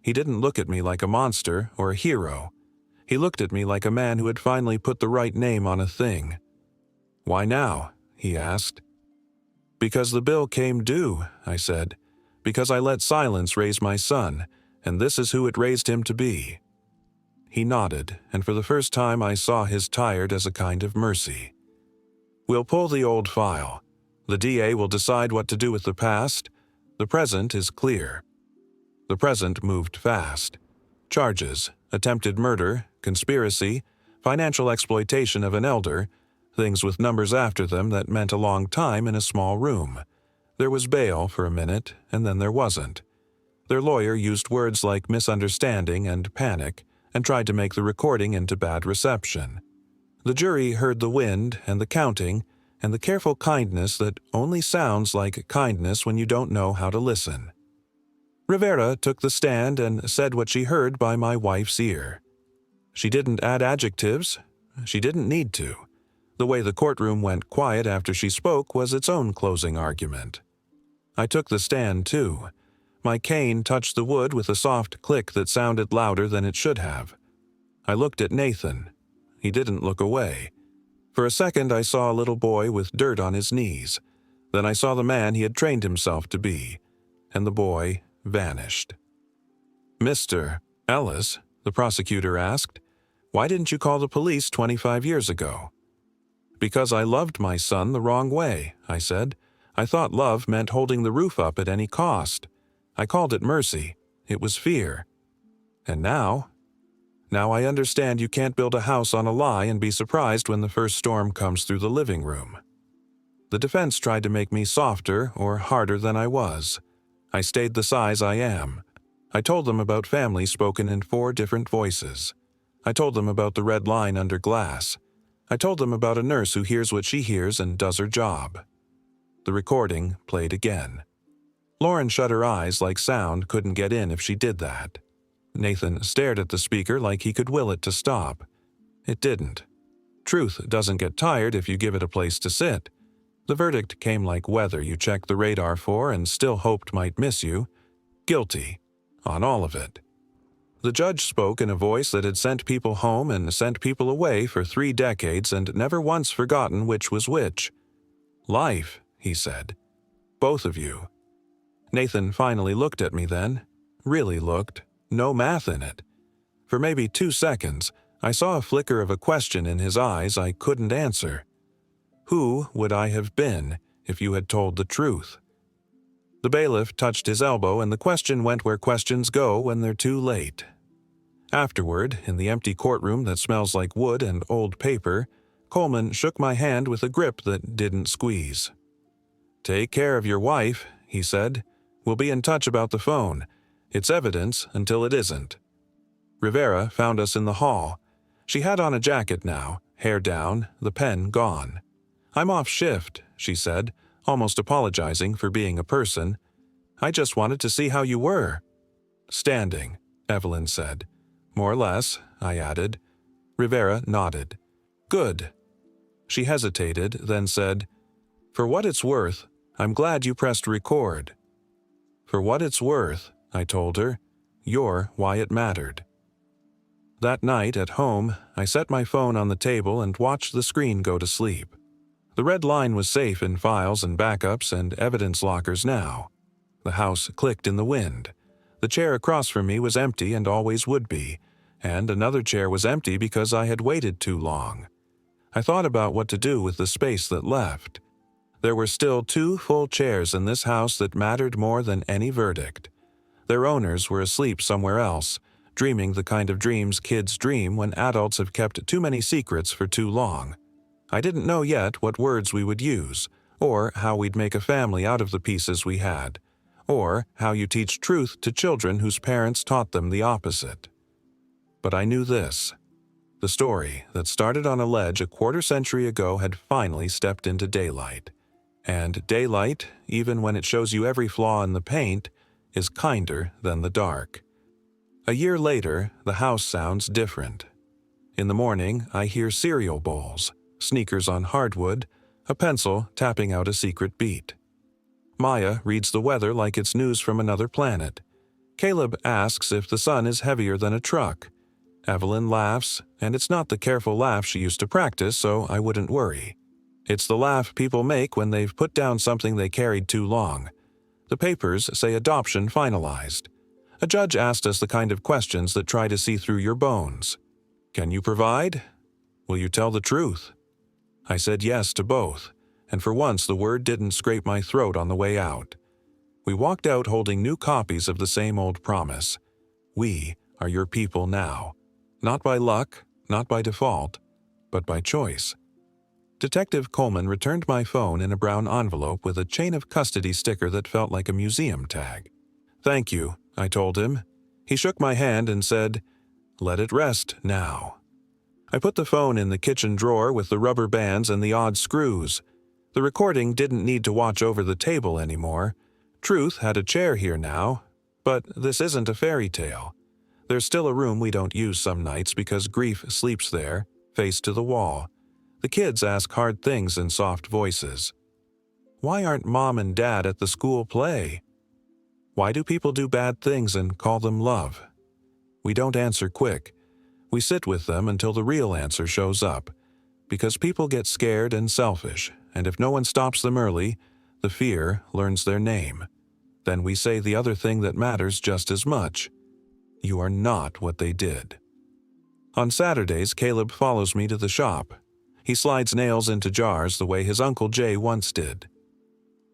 He didn't look at me like a monster or a hero. He looked at me like a man who had finally put the right name on a thing. "Why now?" he asked. "Because the bill came due," I said. "Because I let silence raise my son, and this is who it raised him to be." He nodded, and for the first time I saw his tired as a kind of mercy. "We'll pull the old file. The DA will decide what to do with the past. The present is clear." The present moved fast. Charges, attempted murder, conspiracy, financial exploitation of an elder, things with numbers after them that meant a long time in a small room. There was bail for a minute, and then there wasn't. Their lawyer used words like misunderstanding and panic, and tried to make the recording into bad reception. The jury heard the wind and the counting and the careful kindness that only sounds like kindness when you don't know how to listen. Rivera took the stand and said what she heard by my wife's ear. She didn't add adjectives. She didn't need to. The way the courtroom went quiet after she spoke was its own closing argument. I took the stand, too. My cane touched the wood with a soft click that sounded louder than it should have. I looked at Nathan. He didn't look away. For a second I saw a little boy with dirt on his knees. Then I saw the man he had trained himself to be, and the boy vanished. "Mr. Ellis," the prosecutor asked, "why didn't you call the police 25 years ago?" "Because I loved my son the wrong way," I said. "I thought love meant holding the roof up at any cost. I called it mercy. It was fear. And now I understand you can't build a house on a lie and be surprised when the first storm comes through the living room." The defense tried to make me softer or harder than I was. I stayed the size I am. I told them about family spoken in 4 different voices. I told them about the red line under glass. I told them about a nurse who hears what she hears and does her job. The recording played again. Lauren shut her eyes like sound couldn't get in if she did that. Nathan stared at the speaker like he could will it to stop. It didn't. Truth doesn't get tired if you give it a place to sit. The verdict came like weather you checked the radar for and still hoped might miss you. Guilty. On all of it. The judge spoke in a voice that had sent people home and sent people away for 3 decades and never once forgotten which was which. "Life," he said. "Both of you." Nathan finally looked at me then. Really looked. No math in it. For maybe 2 seconds, I saw a flicker of a question in his eyes I couldn't answer. Who would I have been if you had told the truth? The bailiff touched his elbow, and the question went where questions go when they're too late. Afterward, in the empty courtroom that smells like wood and old paper, Coleman shook my hand with a grip that didn't squeeze. "Take care of your wife," he said. "We'll be in touch about the phone. It's evidence until it isn't." Rivera found us in the hall. She had on a jacket now, hair down, the pen gone. "I'm off shift," she said, almost apologizing for being a person. "I just wanted to see how you were." "Standing," Evelyn said. "More or less," I added. Rivera nodded. "Good." She hesitated, then said, "For what it's worth, I'm glad you pressed record." "For what it's worth," I told her, "you're why it mattered." That night at home, I set my phone on the table and watched the screen go to sleep. The red line was safe in files and backups and evidence lockers now. The house clicked in the wind. The chair across from me was empty and always would be, and another chair was empty because I had waited too long. I thought about what to do with the space that left. There were still 2 full chairs in this house that mattered more than any verdict. Their owners were asleep somewhere else, dreaming the kind of dreams kids dream when adults have kept too many secrets for too long. I didn't know yet what words we would use, or how we'd make a family out of the pieces we had, or how you teach truth to children whose parents taught them the opposite. But I knew this. The story that started on a ledge a quarter-century ago had finally stepped into daylight. And daylight, even when it shows you every flaw in the paint, is kinder than the dark. A year later, the house sounds different. In the morning, I hear cereal bowls, sneakers on hardwood, a pencil tapping out a secret beat. Maya reads the weather like it's news from another planet. Caleb asks if the sun is heavier than a truck. Evelyn laughs, and it's not the careful laugh she used to practice, so I wouldn't worry. It's the laugh people make when they've put down something they carried too long. The papers say adoption finalized. A judge asked us the kind of questions that try to see through your bones. Can you provide? Will you tell the truth? I said yes to both, and for once the word didn't scrape my throat on the way out. We walked out holding new copies of the same old promise. We are your people now. Not by luck, not by default, but by choice. Detective Coleman returned my phone in a brown envelope with a chain of custody sticker that felt like a museum tag. "Thank you," I told him. He shook my hand and said, "Let it rest now." I put the phone in the kitchen drawer with the rubber bands and the odd screws. The recording didn't need to watch over the table anymore. Truth had a chair here now, but this isn't a fairy tale. There's still a room we don't use some nights because grief sleeps there, face to the wall. The kids ask hard things in soft voices. Why aren't Mom and Dad at the school play? Why do people do bad things and call them love? We don't answer quick. We sit with them until the real answer shows up. Because people get scared and selfish, and if no one stops them early, the fear learns their name. Then we say the other thing that matters just as much. You are not what they did. On Saturdays, Caleb follows me to the shop. He slides nails into jars the way his Uncle Jay once did.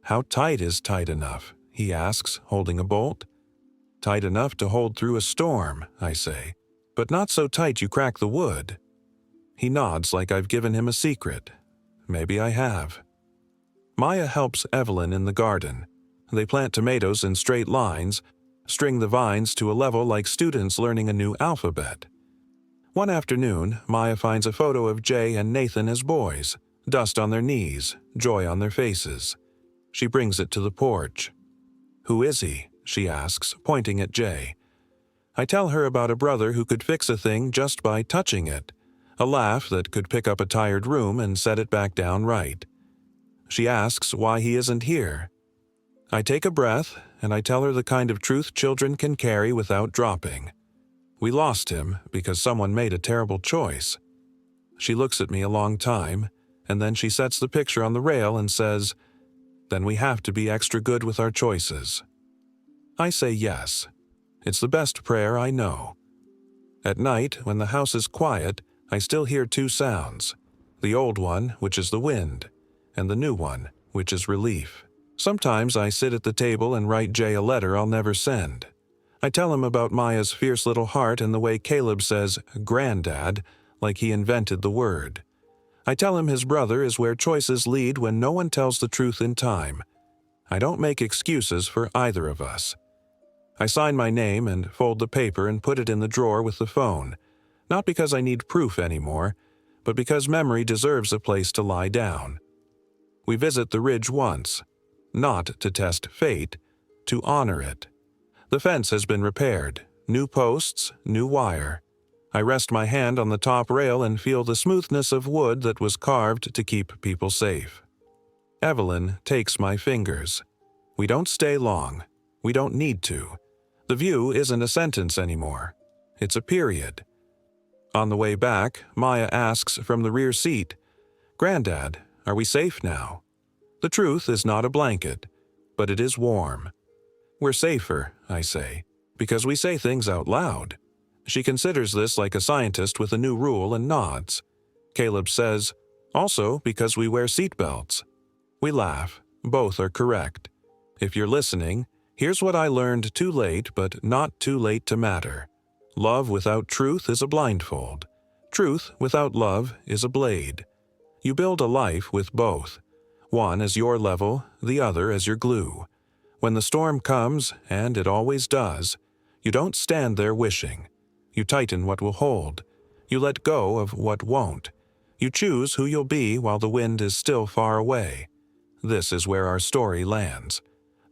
"How tight is tight enough?" he asks, holding a bolt. "Tight enough to hold through a storm," I say, "but not so tight you crack the wood." He nods like I've given him a secret. Maybe I have. Maya helps Evelyn in the garden. They plant tomatoes in straight lines, string the vines to a level like students learning a new alphabet. One afternoon, Maya finds a photo of Jay and Nathan as boys, dust on their knees, joy on their faces. She brings it to the porch. "Who is he?" she asks, pointing at Jay. I tell her about a brother who could fix a thing just by touching it, a laugh that could pick up a tired room and set it back down right. She asks why he isn't here. I take a breath, and I tell her the kind of truth children can carry without dropping. We lost him because someone made a terrible choice. She looks at me a long time, and then she sets the picture on the rail and says, "Then we have to be extra good with our choices." I say yes. It's the best prayer I know. At night, when the house is quiet, I still hear two sounds. The old one, which is the wind, and the new one, which is relief. Sometimes I sit at the table and write Jay a letter I'll never send. I tell him about Maya's fierce little heart and the way Caleb says, "Granddad," like he invented the word. I tell him his brother is where choices lead when no one tells the truth in time. I don't make excuses for either of us. I sign my name and fold the paper and put it in the drawer with the phone, not because I need proof anymore, but because memory deserves a place to lie down. We visit the ridge once, not to test fate, to honor it. The fence has been repaired, new posts, new wire. I rest my hand on the top rail and feel the smoothness of wood that was carved to keep people safe. Evelyn takes my fingers. We don't stay long. We don't need to. The view isn't a sentence anymore. It's a period. On the way back, Maya asks from the rear seat, "Granddad, are we safe now?" The truth is not a blanket, but it is warm. "We're safer," I say, because we say things out loud. She considers this like a scientist with a new rule and nods. Caleb says, "Also because we wear seatbelts." We laugh. Both are correct. If you're listening, here's what I learned too late, but not too late to matter. Love without truth is a blindfold. Truth without love is a blade. You build a life with both. One as your level, the other as your glue. When the storm comes, and it always does, you don't stand there wishing. You tighten what will hold. You let go of what won't. You choose who you'll be while the wind is still far away. This is where our story lands.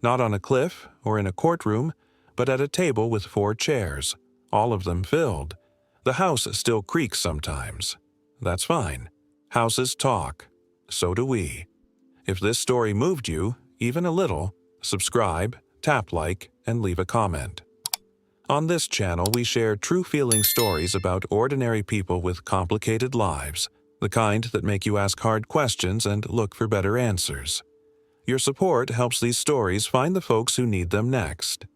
Not on a cliff or in a courtroom, but at a table with 4 chairs, all of them filled. The house still creaks sometimes. That's fine. Houses talk. So do we. If this story moved you, even a little, subscribe, tap like, and leave a comment. On this channel, we share true feeling stories about ordinary people with complicated lives, the kind that make you ask hard questions and look for better answers. Your support helps these stories find the folks who need them next.